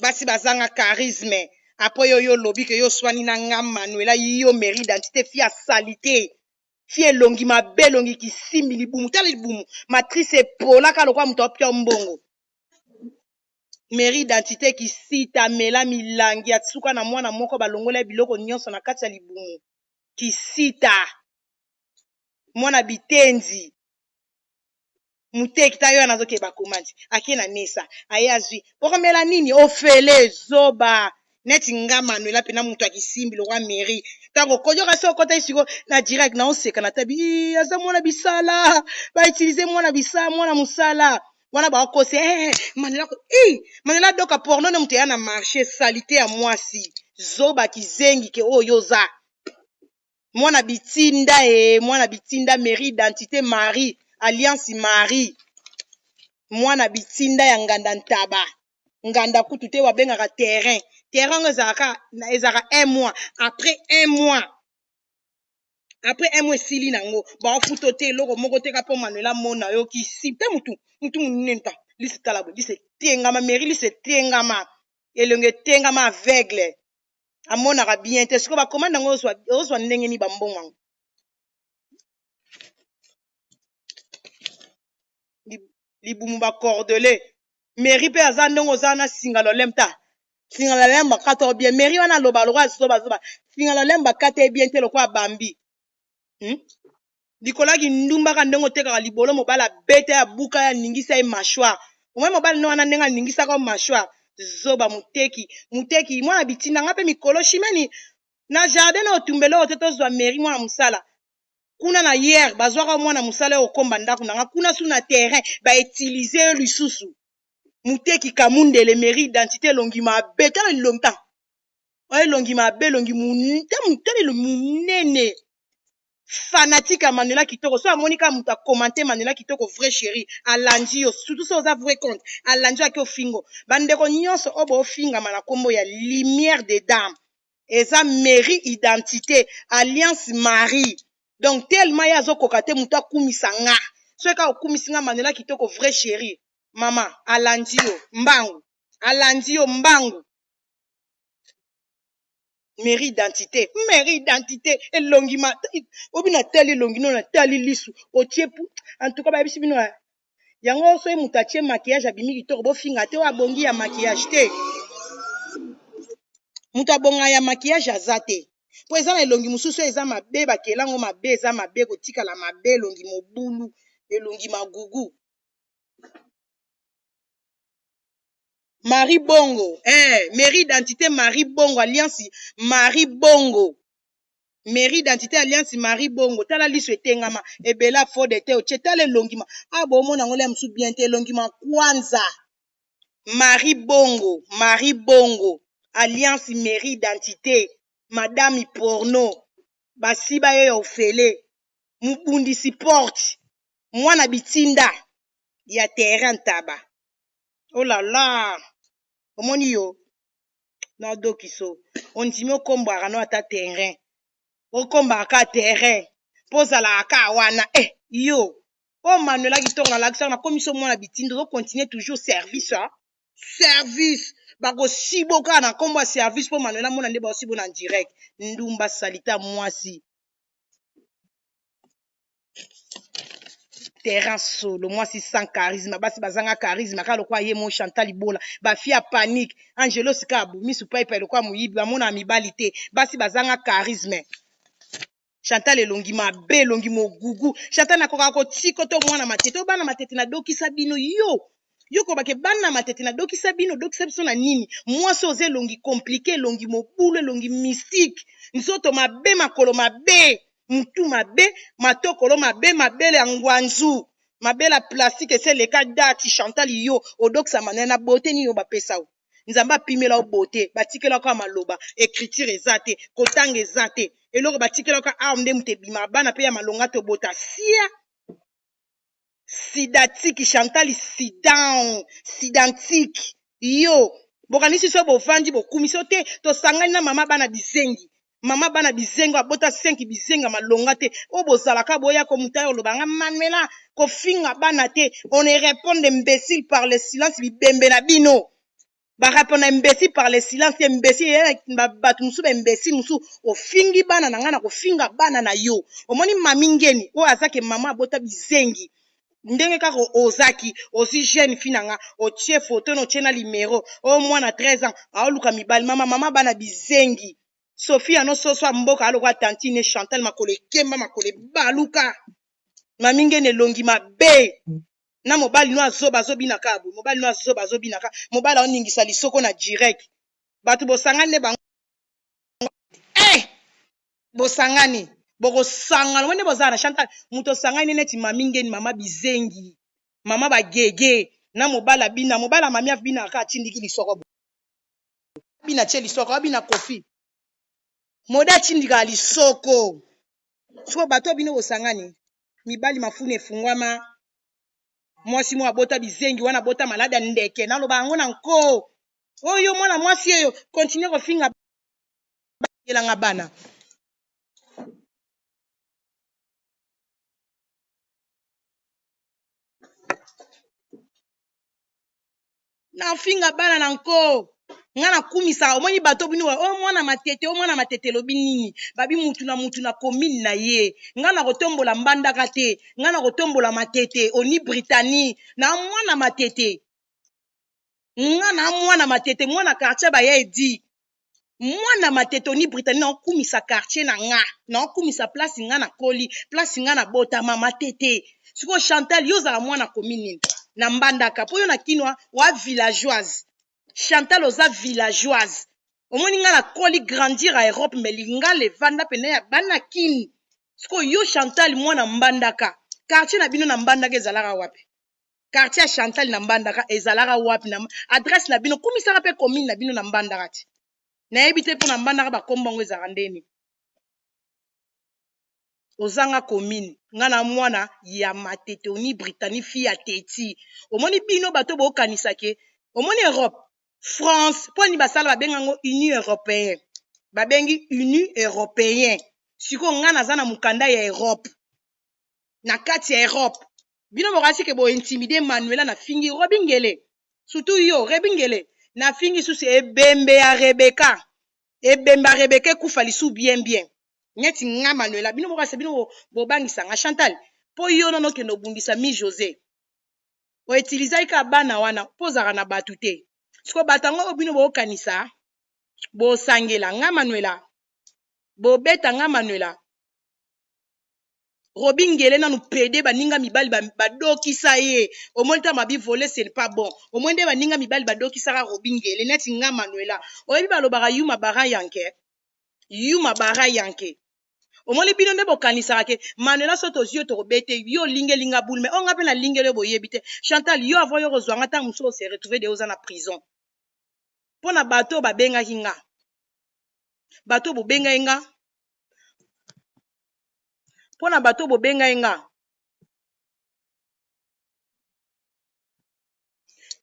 basi bazanga charisme après yo lobi ke yo swani na nga Manuela yo mairie d'identité fia salite fie longi mabe longi kisimbi libumu tala libumu matrice epola ka lokwa muto opia mbongo mairie d'identité kisita mela milangi atsuka na mwana moko balongola biloko nyonso na kati ya libumu kisita mwana bitenzi muteki ta yo anazokeba komandi akie na mesa aye azwi pokomela nini ofele zoba neti nga Manuela pena mutu akisimbi lokwa mairie ntango koyoka se okota esiko na direct na oseka na tabi aza mwana bisala bautilize mwana bisala mwana mosala wana baokose Manuela Manuela doka porno ne mutu ya na marché salite ya mwasi zoba kizengi ke oyo za mwana bitinda mwana bitinda mairie identité Marie alliance Marie mwana bitinda ya nganda ntaba nganda kutu te wabengaka terrain ngo ezalaka 1 mois après 1 mois esili nango baofuta te eloko moko te kapo Manuela mona yo kisi te mutu munenta lise talabo lise tengama mairie lise tengama elonge tengama aveugle amonaka bien te siko bakomanda yango ozwa ndenge ni bambongo yango libumu bacordele mairie mpe aza ndenge oza na singalo lemta singalo lem bakata bien mairie wana aloba lokwa zoba singalo lem bakata bien te lokwa bambi likolaki ndumbaka ndenge otekaka libolo mobala bete ya buka ya ningisa ye mâchoire omwe mobali ne wana ndenge aningisaka mâchoire zoba muteki mwana bitinda nga mpe mikolo shimeni na jardin na otumbele oyo te tozwa mairie mwana mosala kuna na hier bazwaka mwana mosala oyo okomba ndako nanga kuna su na terrain bautilize yo lisusu muteki kamundele mairie identité elongi mabe tala longtemps oyo elongi mabe elongi munene fanatique ya Manuela kitoko so amoni ka mutu akomante Manuela kitoko vrai chéri alandi yo surtout so oza vrai compte alandi yo aki ofingo bandeko nyonso oyo boofingama na nkombo ya lumière des dames eza mairie identité alliance Marie donc tellement ye azokoka te mutu akumisa nga so eka okumisi nga Manuela kitoko vrai chéri mama alandi yo mbangu alandi yo mbangu mairie identité elongi obi na tali elongi no na tali lisu otie en tout cas bayebisi bino yango so ye mutu atie maquillage abimi kitoko bofinga te oyo abongi ya maquillage te mutu abonga ya maquillage aza te po eza na elongi mosusu eza mabe bakelango mabe eza mabe kotikala mabe elongi mobulu elongi magugu Marie Bongo mairie identité Marie Bongo alliance Marie Bongo mairie identité alliance Marie Bongo tala liso etengama ebela fode te otie tala elongima bomona ngo le msu bien te elongima kwanza Marie Bongo alliance mairie identité madame porno basiba yo ya ofele mubundisi porte mwana bitinda ya terrain taba oh là là omoni yo na dokiso ondimi okombwaka no ata terrain okombaka terrain mpo ozalaka wana yo o Manuela kitoko nalakisaka nakomiso mwana bitinda ozokontinue toujours service service bakosiboka na nkombo ya service mpo Manuela mona nde baosibo na direct ndumba salita mwasi terrain solo mwasi sans charisme basi bazanga charisme kaka lokwa ye mo Chantal Ibola bafi ya panique Angelo sika abumisu paipai lokwa moyibi bamona mibali te basi bazanga charisme Chantal elongi mabe elongi mogugu Chantal nakoka kotika to mwana matete obana matete na dokisa bino yo kobake bana matete na dokisa bino dokisa biso na nini mwasi oza elongi compliqué elongi mobulu elongi mystique nzoto mabe makolo mabe mutu mabe matokolo mabe mabele ya ngwanzu mabele ya plastique eseleka dati Chantal yo odokisa Manuela na bote nini yo bapesa o nzambe apimela o bote batikelaka maloba écriture eza te kotanga eza te eloko batikelaka arme nde mutu ebima bana mpe ya malonga tobota sia sidatiki Chantal sidantique yo bokanisi so bovandi bokumisi te tosangani na mama bana bizengi. Mama bana bizengo abota 5 bizenga malonga te. O bozalaka boya ko mutayo lobanga Manuela ko finga bana te. On ne répond imbécile par le silence bibembe na bino. Ba répond imbécile par le silence imbécile batu musu ba imbécile musu o fingi bana na ngana ko finga bana na yo. Omoni mamingeni o azake mama abota bizengi. Ndenge kaka ozaki osi jeune finanga otie photo no tie na numéro o mwana 13 ans aoluka mibali mama bana bizengi. Sophie ano soso mboka alokwa tantine Chantal makole kemba makole baluka mamingene longi mabe na mobali no azoba zobina kabu mobali no azoba zobina ka mobali oningisa lisoko na direct batu bosangane bango bosangani boko sangana wende bozana Chantal muto sangani neti mamingeni mama bizengi mama bagege na mobala bina mobala mami abina ka tindiki lisoko bina tie lisoko bina kofi moda tindika lisoko siko bato bino bosangani mibali mafune efungwama mwasi mwa bota bizengi wana bota malada ndeke naloba yango na nko oyo mwana mwasi eyo continue kofinga yelanga bana na finga bana na nko nga na kumisa omoni bato bino o mwana matete lobi nini babi mutu na commune na ye nga na kotombola mbandaka te nga na kotombola matete oni Brittanie na mwana matete nga na mwana matete mwana quartier ba ye di mwana matete oni Brittanie na kumisa quartier na nga na kumisa place nga na koli place nga na bota mama tete siko Chantal yo za mwana commune na mbandaka po yo na kinwa wa villageoise Chantal oza villageoise omoni nga na koli grandir a Europe mais linga levanda pene ya bana kini siko yo Chantal mwana mbandaka quartier na bino na mbandaka ezalaka wapi quartier ya Chantal na mbandaka ezalaka wapi na adresse na bino kumisaka pe commune na bino na mbandaka ti nayebi te mpo na mbandaka bakombongo ezalaka ndeni ozanga commune nga na mwana ya matete oni Brittanie fi ya teti omoni bino bato bokanisa ke omoni Europe France po ni basala babengango Union Européenne babengi Union Européenne siko nga naza na mukanda ya Europe na kati ya Europe bino bokasi ke bo intimide Manuela na fingi Robingele surtout yo Robingele na fingi susi ebembe ya Rebecca kufa lisu bien nyeti nga Manuela bino bokasi bino bobangisa nga Chantal po yo nono ke no bundisa mi José o utiliser ka bana wana pozaka na batu te siko batango bino bokanisa bo sangela nga Manuela bo beta nga Manuela Robingele nanu pede baninga mibali badokisa ye omoni ta mabi voler c'est pas bon omoni baninga mibali badokisa ka Robingele neti nga Manuela oyebi balobaka yuma bara yanke omoni bino nde bokanisaka ke Manuela soto zio to bete yo lingelinga bulme onga pe na lingele boyebi te Chantal yo avant yo kozwanga ta muso se retrouver de oza na prison pona bato babengaki nga bato bobengai nga pona bato bobengai nga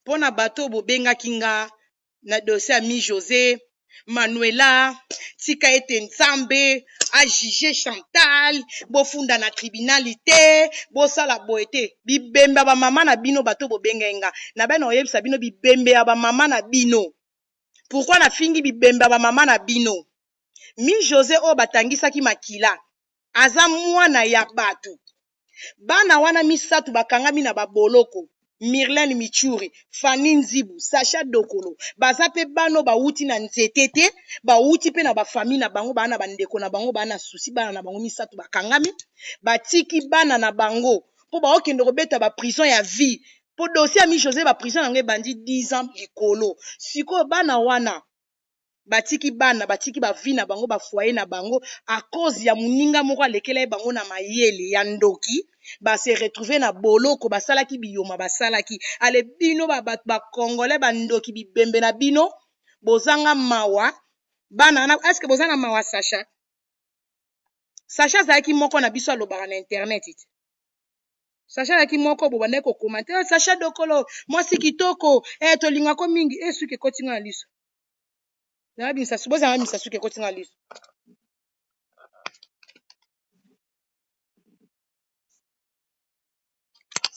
pona bato bobengaki nga na dossier ya mi José Manuela tika ete nzambe ajuge Chantal bofunda na tribunalité bosala boye te bibembe ya bamama na bino bato bobengai nga na bana oyebisa bino bibembe ya bamama na bino pourquoi na fingi bibembe ya bamama na bino mi José oyo batangisaki makila aza mwana ya bato bana wana misatu bakangami na baboloko Myrlène Michuri, Fanny Nzibu, Sacha Dokolo, baza pe bano bauti na nzete te, bauti pe na ba famille na bango bana bandeko na bango bana susi bana na bango misatu bakangami, batiki bana na bango po ba okende kobeta ba prison ya vie. Po dossier ya mi José ba prison nango bandi 10 ans likolo. Siko bana wana batiki bana batiki ba vie na bango ba foyer na bango à cause ya muninga moko alekela bango na mayele ya ndoki ba se retrouver na boloko basalaki biyoma basalaki ale bino ba congolais bandoki bibembe na bino bozanga mawa bana na est-ce que bozanga mawa Sacha zaki moko na biso alobaka na internet iti Sacha yaki moko bo bande ko commenter Sacha Dokolo mwasi kitoko tolinga ko mingi suki kotinga na liso na bimisa suboza na bimisa suki kotinga na liso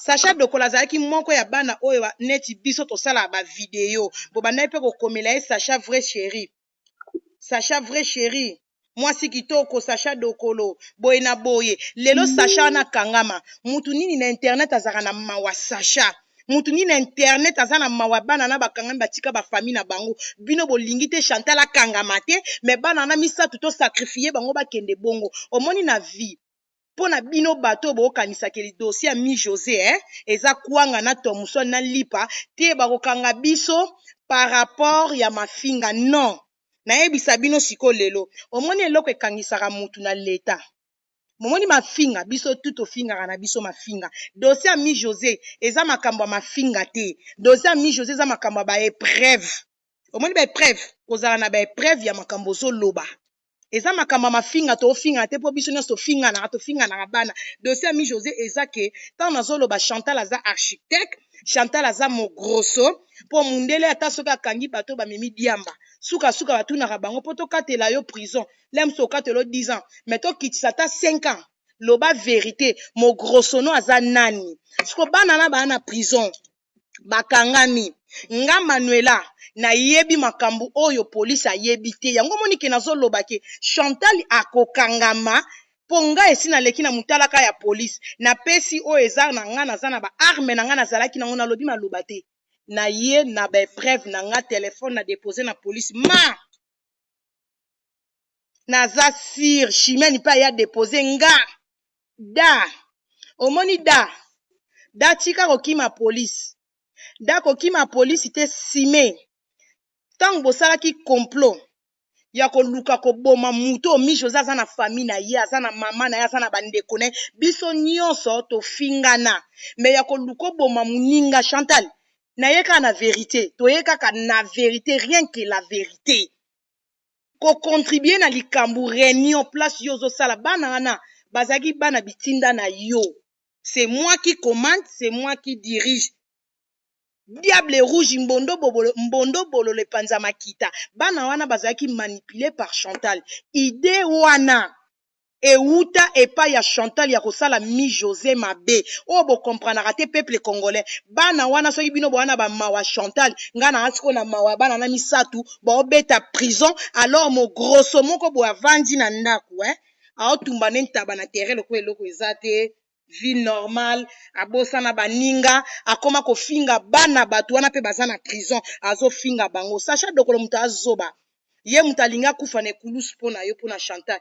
Sacha Dokolo azalaki moko ya bana oyo neti biso tosala ba video bo bande pe ko komela Sacha vrai chéri mwasi kitoko Sacha Dokolo boye na boye lelo Sacha na kangama mutu nini na internet azaka na mawa Sacha mutu nini na internet aza na mawa bana na bakangami batika ba famille na bango bino bolingi te Chantal akangama te me bana na misatu to sacrifier bango bakende bongo omoni na vie pona bino bato bokanisa ke dossier mi José eza kuanga na tomuso na lipa te bakokanga biso par rapport ya mafinga non nayebisa bino siko lelo omoni eloko ekangisaka mutu na leta momoni mafinga biso tuto fingaka na biso mafinga dossier mi José eza makambo ya mafinga te dossier mi José eza makambo ya ba épreuve omoni ba épreuve kozala na ba épreuve ya makambo zoloba eza makambo ya mafinga tofinga te po biso nyonso tofinga na bana dossier mi José eza ke tant nazoloba Chantal aza architecte Chantal aza mogrosso po mundele ata soki akangi bato bamemi diamba suka batunaka bango po tokatela yo prison lem so okatela 10 ans mais tokitisa ata 5 ans loba vérité mogrosso no aza nani siko bana na bana na prison bakangami nga Manuela nayebi makambo oyo police ayebi te yango moni ke nazoloba ke Chantal akokangama po nga esi naleki na mutalaka ya police napesi oyo eza na nga naza na ba arme na nga nazalaki nango nalobi maloba te na ye na ba épreuve na nga telefone na déposé na police naza sir chimene pa ya déposé nga omoni da tika kokima police da kokima police te sime ntango bosalaki complot ya koluka koboma mutu omi José aza na famille na ye aza na mama na ye aza na bandeko na ye biso nyonso tofingana me ya koluka oboma moninga Chantal naye kaka na vérité toye kaka na vérité rien que la vérité kocontribue na likambo réunion place yo ozosala bana wana bazalaki bana bitinda na yo c'est moi qui commande c'est moi qui dirige Diable rouge mbondo bolo le panza makita bana wana bazalaki manipulé par Chantal idée wana euta epa ya Chantal ya kosala mi José mabe o bo comprendre te peuple congolais bana wana soki bino bo wana ba mawa Chantal ngana asiko na mawa bana na misatu bo beta prison alors mo grosso moko bo avandi na ndako aotumba ntaba na terrain loko eloko ezate vie normale abosana baninga akoma kofinga bana bato wana pe baza na prison azofinga bango Sacha Dokolo muta azoba ye mutalinga kufa na ekulusu pona yo pona Chantal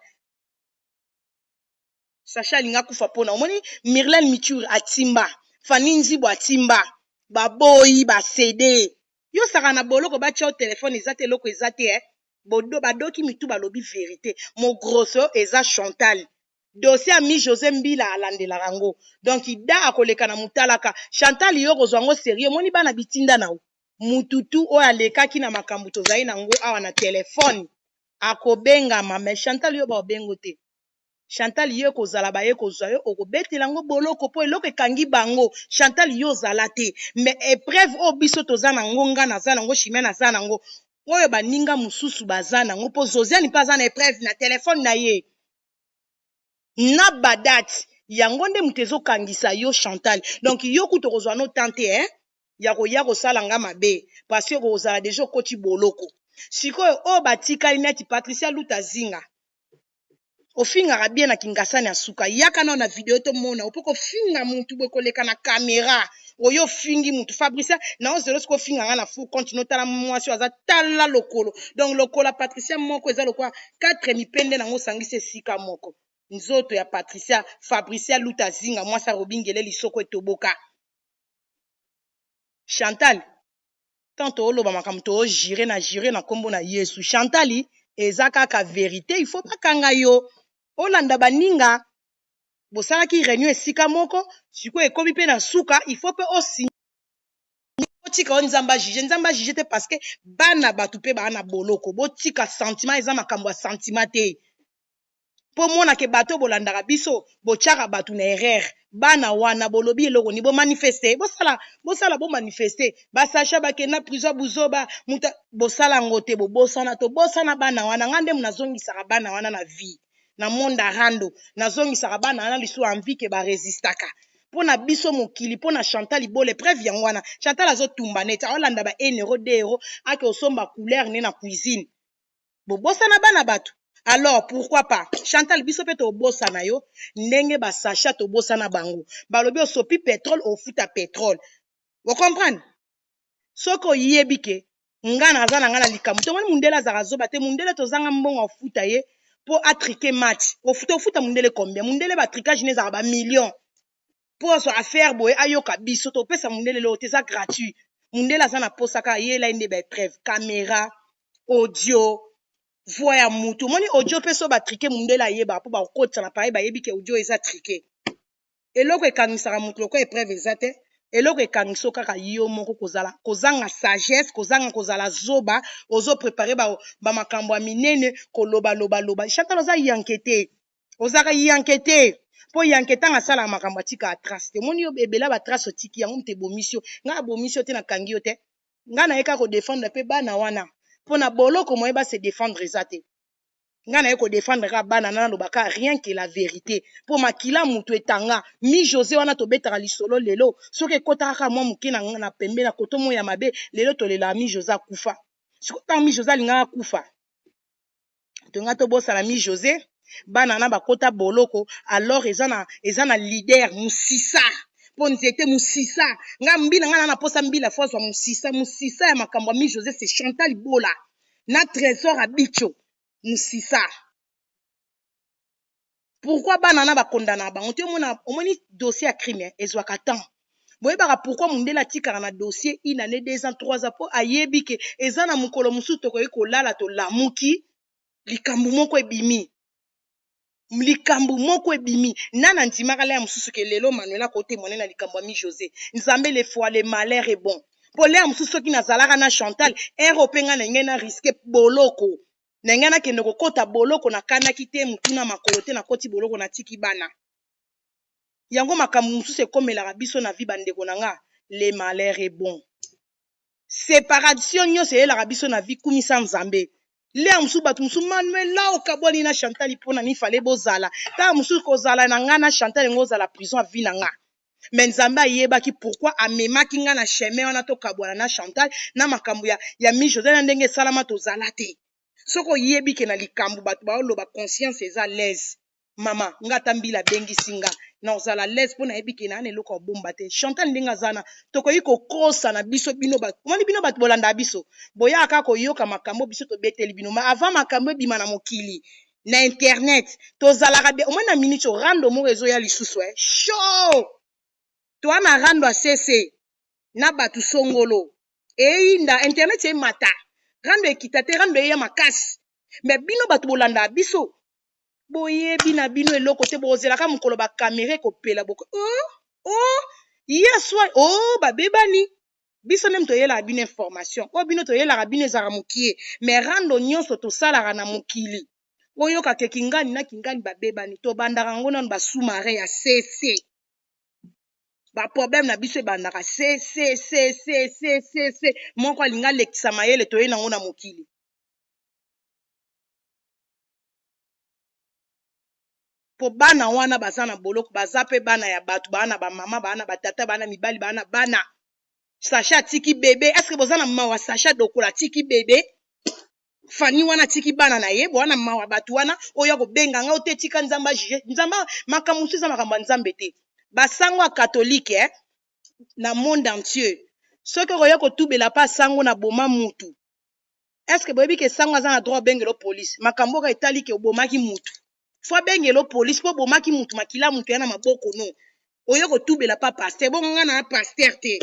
Sacha linga kufa pona omoni Myrlène Miture atimba Fanny Nzibo atimba baboyi basede yo saka na boloko batia telefone ezate eloko ezate bodo badoki mitu balobi vérité mo grosso eza Chantal dossier a mi José Mbila alandela rango donc ida akoleka na mutalaka Chantal yo kozwa ngo sérieux moni bana bitinda na mututu oyo alekaki na makambo tozali nango awa na telefone akobengama mais Chantal yo ba obengo te Chantal yo kozala baye kozwa yo okobetela ngo boloko po eloko ekangi bango Chantal yo zala te mais épreuve o biso toza nango nga naza nango chimene naza nango oyo baninga mususu baza nango po Josiane mpe aza na épreuve na telefone na ye na badati yango nde mutu ezokangisa yo Chantal donc yo kutu kozwa no tante ya koya kosala nga mabe parce que kozala deja okoti boloko sikoyo oyo batikali neti Patricia Luta Zinga ofingaka bien na kingasani ya suka yaka nao na video tomona opo kofinga mutu boye koleka na kamera oyo fingi mutu Fabricia na ozelo siko finga nga na fou continue tala mwasi aza tala lokolo donc lokola Patricia moko eza lokola 4 mipende nango sangisi esika moko nzoto ya Fabricia Luta Zinga mwasi arobingele lisoko etoboka Chantal tanto oloba makambo to jire na kombo na Yesu Chantali eza kaka vérité il faut pas kanga yo olanda baninga bosalaki réunion esika moko siko ekomi pe na suka il faut pe osi botika o nzamba juge te parce que bana batu pe bana boloko botika sentiment eza makambo ya sentiment te Po mona ke bato bolandaka biso bochaka batu na erreur bana wana bolobi eloko ni bo manifester bosala bo manifester basasha bakenda prison buzoba muta bosala ngote bosana to bosana bana wana ngande munazongisaka bana wana na vie na monde arando nazongisaka bana wana liso envie ke ba resistaka pona biso mokili pona Chantal Ibole preuve yango wana Chantal azotumba neti aolanda ba 1 euro 2 euro ake osomba couleur ne na cuisine bosana bana bato. Alors, pourquoi pas? Chantal, biso pe to bossa na yo, ndenge ba sacha to bossa na bango. Balobi o sopi pétrole au futa pétrole. Vous comprenez? Soko yebike, nga na za na nga na likamu. To moni mundela za razoba te mundela to zanga mbongo o futa ye po atriquer match. O futa mundele combien? Mundele ba tricage ne za ba millions. Pour so affaire boye ayoka biso to pesa mundele lo te za gratuit. Mundela za na posaka ye la inde ba preuve, caméra, audio. Voya mutu moni audio peso ba triquer mundela yeba po ba kokotsa na pareil ba yebi ke audio eza triquer eloko ekangisaka mutu loko épreuve ezate eloko ekangiso kaka yo moko kozanga sagesse kozala zoba ozo préparer ba makambo ya minene loba Chantal oza yankete ozaka yankete po yanketa nga sala makambo atika trace te moni yo ebela ba trace otiki yango mte bomisio nga bomisio te na kangi yo te nga na yeka ko défendre pe bana wana pona boloko moye ba se défendre ezate nga na yeko défendre ka bana na lobaka rien que la vérité po makila mutu etanga mi José wana to betaka lisolo lelo soki ekotaka mwa muke na pembe na koto moya mabe lelo to lela mi José akufa sikota mi José alinga akufa to nga to bosala mi José bana na bakota boloko alors eza na leader musisa po nzete musisa nga mbila nga na posa mbila fozwa musisa ya makambo mi José c'est Chantal Ibola na trésor abicho musisa pourquoi bana na bakondana bango te omoni dossier ya crime ezwaka temps boyebaka pourquoi mundela tikaka na dossier 1 année 2 ans 3 ans po ayebi ke eza na mokolo mosusu tokoki kolala tolamuki likambo moko ebimi nana ndimaka le ya mosusu ke lelo Manuela kote mone na likambo ya mi José nzambe le foi le malheur est bon po le ya mosusu soki nazalaka na Chantal eropenga na nge na risque boloko na nge nakende kokota boloko na kanaki te mutuna makolo te na koti boloko na tiki bana yango makambo mosusu ekomelaka biso na vie bandeko na nga le malheur est bon séparation nyonso eyelaka biso na vie kumisa nzambe le ya mosusu bato mosusu Manuela okabwani na Chantal mpona nifale bozala tala mosusu kozala na nga na Chantal ngo ozala prison vie na nga mais nzambe ayebaki pourquoi amemaki nga na chemin wana tokabwana na Chantal na makambo ya mi José na ndenge esalama tozala te soko oyebi ke na likambo bato baoloba conscience eza lese mama nga ata mbila abengisi nga na ozala lese mpo nayebi ke na ana eloko abomba te Chantal ndenge azana tokoki kokosa na biso bino bato omoni bino bato bolanda biso boyaka kaka koyoka makambo biso tobeteli bino ma avant makambo ebima na mokili na internet tozalaka omoni na minute rando moko ezoya lisusu show toa na rando asese na bato songolo eyinda internet emata rando ekita te rando eya makasi me bino bato bolanda biso boyebi na bino eloko te bozelaka mokolo bakamera ekopela boko yeswa babebani biso nde toyelaka bino information oyo bino toyelaka bino ezalaka mokie me rando nyonso tosalaka na mokili oyoka ke kingani na kingani babebani tobandaka yango nano basous-marin ya cc baproblème na biso ebandaka cc moko alinga alekisa mayele toye nango na mokili po bana wana baza na boloko baza pe bana ya bato bana bamama bana batata bana mibali bana Sacha tiki bebe est-ce que boza na mawa Sacha dokola tiki bebe fani wana tiki bana na ye wana mawa bato wana oyo kobenga nga ote tika nzamba juge nzamba makambo mosusu eza makambo ya nzambe te basango ya katolike na monde entier soki okoya kotubela pa sango na boma mutu est-ce que boyebi ke sango aza na droit obengelo police makambo oyo etali ke obomaki mutu fo bengelo police po bomaki mutu makila mutu ya na maboko no oyo kotubela pa pasteur bongo nga na pasteur te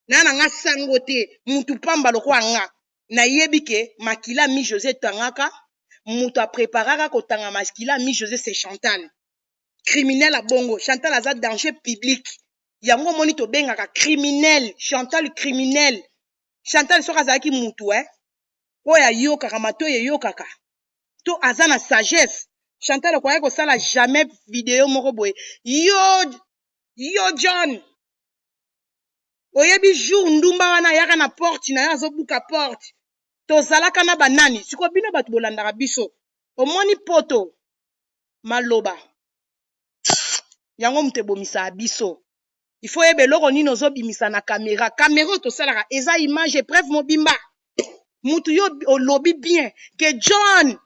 na nga sango te mutu pamba lokwa nga nayebi ke makila mi José tangaka mutu apreparaka kotanga makila mi José c'est Chantal criminel a bongo Chantal aza danger public yango moni tobengaka criminel Chantal criminel Chantal soki azalaki mutu oyo ayokaka matoyi eyokaka to aza na sagesse Chantal okoya kosala jamais vidéo moko boye. Yo John. Oyebi jour ndumba wana yaka na porte na yazo buka porte. Tozalaka na banani. Siko bino batu bolandaka biso. Omoni poto. Maloba. Yango mute bomisa biso. Il faut yebe loko nino zo bimisa na caméra. Caméra to salaka eza image preuve mobimba. Mutu yo olobi bien que John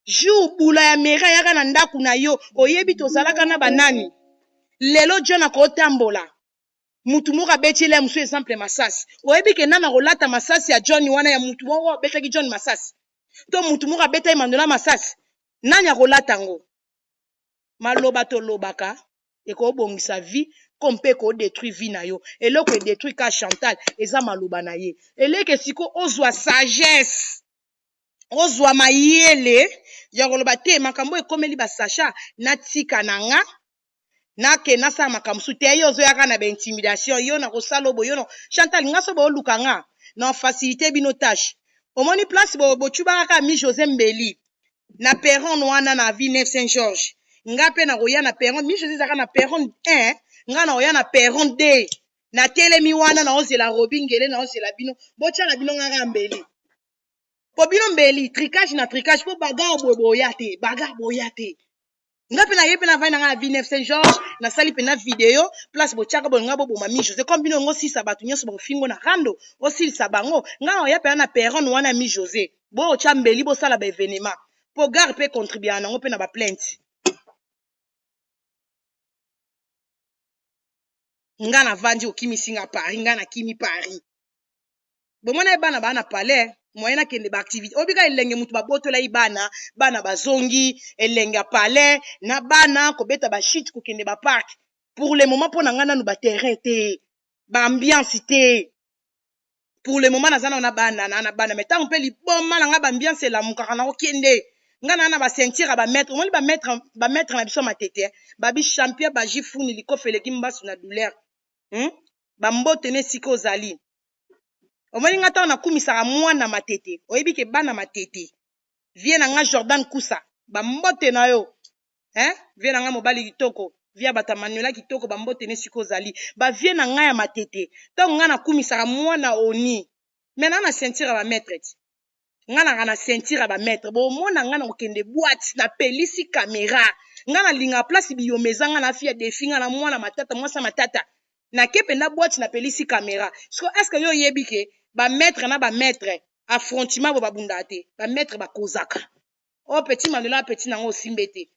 jour bula ya mera yaka na ndaku na yo oyebi tozalaka na banani. Lelo John akotambola. Mutu moko abetile musu exemple masasi. Oyebi ke nana rolata masasi ya John wana ya mutu moko abetaki John masasi. To mutu moko abeta Emmanuel masasi. Nani akolata ngo? Maloba to lobaka eko bongisa vie kompe ko détruire vie na yo. Eloko e détruire ka Chantal eza maloba na ye. Eleke siko ozwa sagesse. Ozwa mayele ya koloba te makambo ekomeli ba Sacha na tika nanga. Nake nasa makamsu te yo zo yaka na ba intimidation yo na kosalo boyo no Chantal ngaso bo lukanga na facilité bino tâche. Omoni place bo chuba ka mi José Mbeli na perron wana na Villeneuve Saint-Georges. Nga pe na roya na perron mi José zaka na perron 1 nga na roya na perron 2 na telemi wana na ozela Robingele na ozela bino botia na bino nga Mbeli. Po bino Mbeli tricage na tricage po bagarre boya te bagarre boya te. Nga pe na ye pe na vai na nga Villeneuve Saint-Georges na sali pe na video place bo tiaka bo nga bo mami José comme bino ngo sisa batu nyoso bo fingo na rando o silisa bango nga na ya pe na perron wana mi José bo tia Mbeli bo sala ba événement po gare pe contribuer na ngo pe na ba plainte nga na vandi okimi singa Paris nga na kimi Paris bo mona bana bana palais moyena kende ba activité obika elenge mutu ba botola ibana bana bazongi elenge palais na bana ko beta ba shit ko kende ba parc pour le moment pona nga nanu ba terrain te ba ambiance te pour le moment nazana na bana na bana mais tant on peut li bomma nga ba ambiance la mukaka na okende nga na ba sentir ba mettre on li ba mettre na biso matete ba bi champion ba jifuni likofele kimbasu na douleur ba mbotene siko zali omoni nga ta na kumisaka mwana matete oyebi ke bana matete vie na nga Jordan Kusa ba mbote na yo vie na nga mobali kitoko via bata Manuela kitoko ba mbote ne siko zali ba vie na nga ya matete to nga na kumisaka mwana oni mena na sentir ba maître nga na sentir ba maître bo mona nga na okende boîte na pelisi caméra nga na linga place biyomeza nga na fia defi nga na mwana matata mwasa matata na kepe na boîte na pelisi caméra so est-ce que yo yebi ke ba maître na ba maître affrontement bo babunda te ba maître ba kozaka o petit Manuela petit nango simbete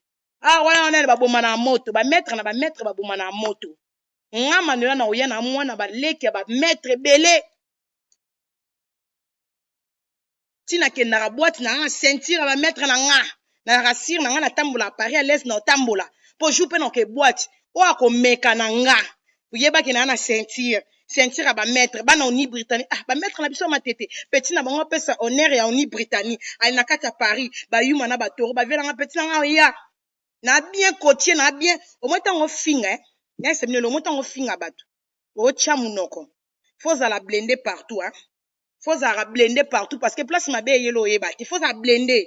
wana ba boma na moto ba maître na ba maître ba boma na moto nga Manuela na oya na mwana ba leki ba maître belé tina kendaka boîte na nga ceinture ba maître na nga na rasir na nga na tambola Paris à l'aise na tambola po jou pe na ke boîte o akomeka na nga uyeba ke na ceinture ba maître bana oni Britannique ba maître na biso matete petit na bango pesa honneur ya oni Britannique ali na kati ya Paris ba yuma na ba toro ba vela nga petit na nga ya na bien côtier na bien au moins tango finga ya c'est mieux au moins tango finga bato o tia munoko faut la blender partout faut la blender partout parce que place mabe yelo yeba il faut la blender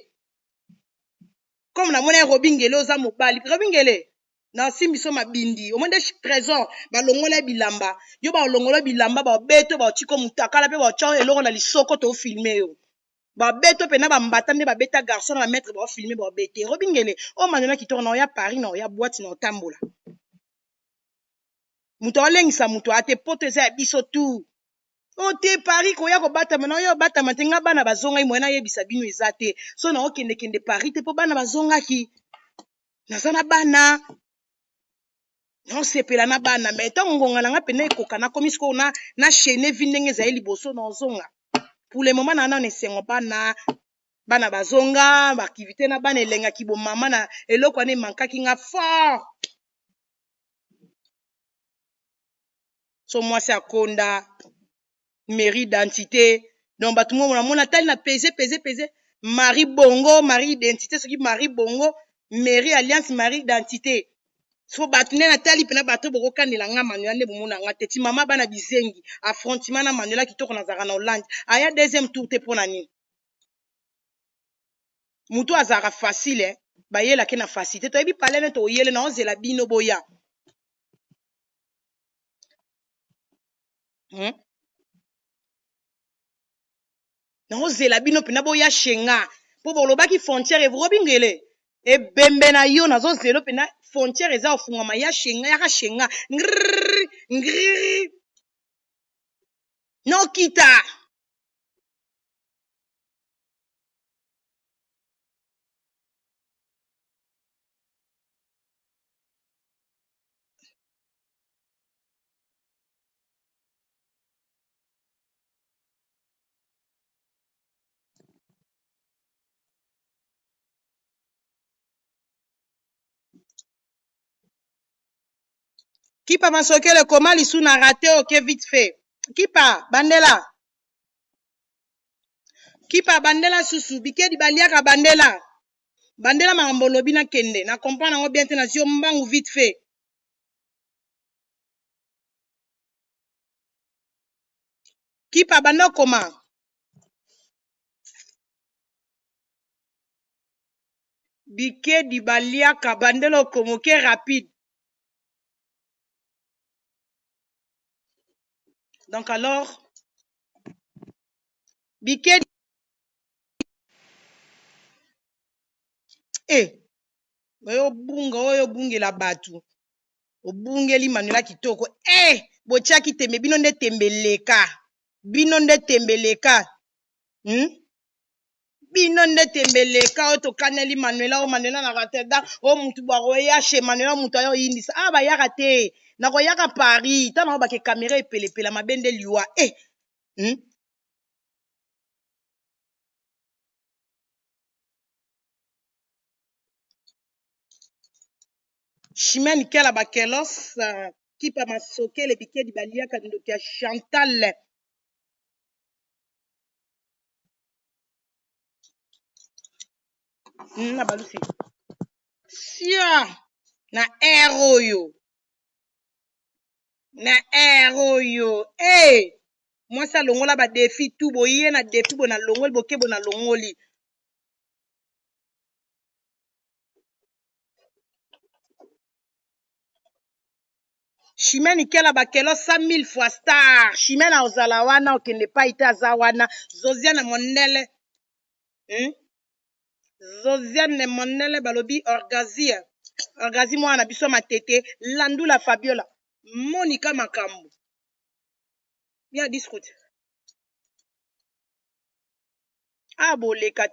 comme na mona Robingele oza mobali Robingele na simbiso mabindi au moins des trésors ba longola bilamba yo ba longola bilamba ba beto ba chiko mutakala pe ba chao eloko na lisoko to filmer yo ba beto pe na ba mbata nde ba beta garçon na mettre ba filmer ba bete Robingele o Manuela ki tourna ya Paris na ya boîte na tambola muto alengisa muto ate poteza ya biso tu o te Paris ko ya ko bata mana yo bata matenga bana bazonga imwena yebisa bino ezate so na okende kende Paris te po bana bazonga ki nazana bana non sepela na bana mais tango ngonga na nga pene ekoka na komi siko na chaîne vindenge za liboso na ozonga pour le moment na ne sengo bana bazonga ba activité na bana elenga ki bo mama na eloko ane mankaki nga fort so moi c'est akonda mairie d'identité donc batu mo na mona tali na peser mari bongo mari identité soki mari bongo mairie alliance mari d'identité so batu na tali pena bato boko kandela nga Manuela nde bomona nga teti mama bana bizengi affrontement na Manuela kitoko na zaka na Hollande aya deuxième tour te pona nini mutu azaka facile bayelaki na facilité toyebi palene toyele na ozela bino boya na ozela bino mpena boya shenga mpo bolobaki frontière evrobingele ebembe na yo nazozela mpena frontière eza ofungwama ya shenga yaka shenga ngri nokita kipa masokele koma lisu na rate oke vite fait kipa bandela kipa bandela susu bikedi baliaka bandela bandela makambo olobi nakende na comprendre yango bien te na zio mbangu vite fait kipa banda koma bikedi baliaka bandela okomoke rapide donc alors bikedi oyo bunga oyo bungela bato obungeli manuela kitoko botiaki tembe bino nde tembeleka bino nde tembeleka bino nde tembeleka oyo tokaneli manuela oyo manuela na rateda oyo mutu bakoya she manuela mutu ayo oyindisa bayaka te nakoyaka paris ntango oyo bake kamera epelepela mabe nde liwa Chimène Kela bakelos kipa masokele bikedi baliaka ndoki ya Chantal na balusi sia na air oyo mwasi alongola badefi tu boye na defi bona longoli boke bona longoli Chimène Kela bakelo 100 000 fois star Chimène ozala wana okende pa ite aza wana Zosiane Monele Zosiane Monele balobi orgazie mwana na biso matete Landula Fabiola Monica Makambo ya discute aboleka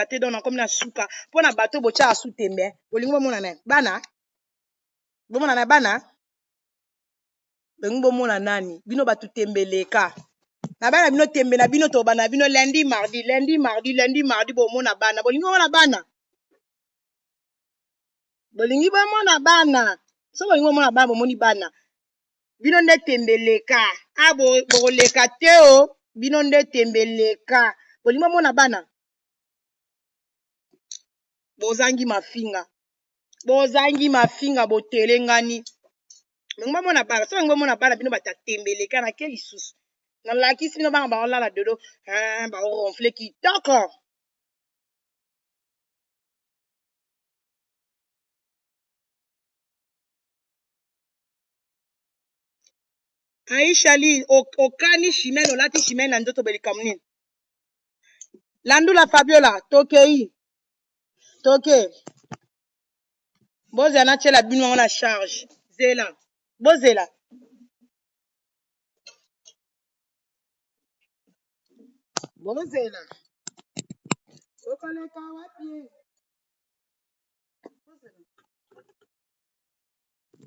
te donc nakomi na suka mpo na bato botyaka su tembe bolingi bomona nani bana bomona na bana bolingi bomona nani bino bato tembeleka na bana bino tembe na bino tobana bino lundi mardi bomona bana bolingi bomona bana so bolingi bomona bana bomoni bana bino nde tembeleka bokoleka te o bino nde tembeleka bolingi bomona bana bozangi mafinga botelengani bolingi bomona bana so bolingi bomona bana bino batatembeleka na ke lisusu nalakisi bino bana baolala dodo baoronfle kitoko Aisha Lee okani Chimène olati Chimène na nzoto belika munini Landula Fabiola toke bozela natiela bino yango na charge zela bozela okoleka wapi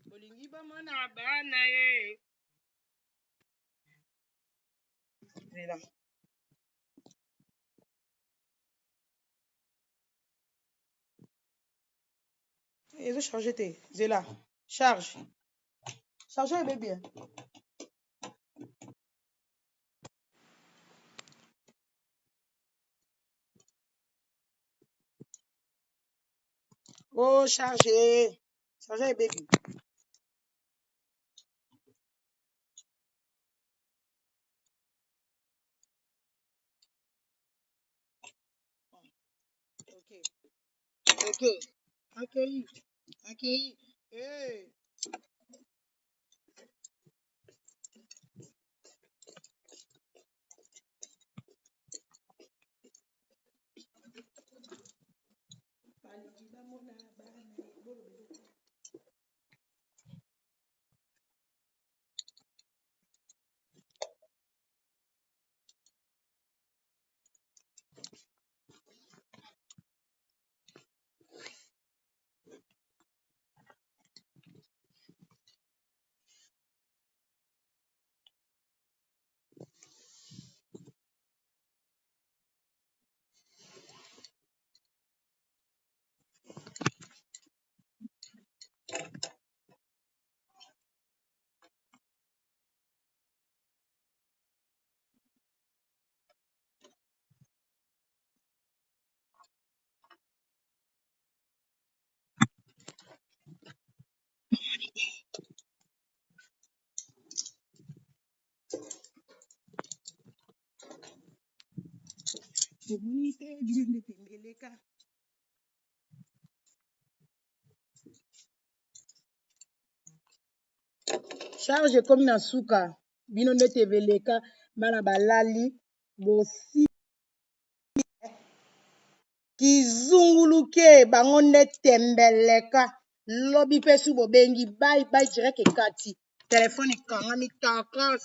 bolingi bomona bana ye zela ezo charge te zela charge ebe bien charge ebe bien okay Ok. Accueilli. Hey. Charge comme na suka bino ndete ebeleka bana balali bosi kizunguluke bango nde tembeleka lobi mpe su bobengi bai direct ekati telefone ekangami takas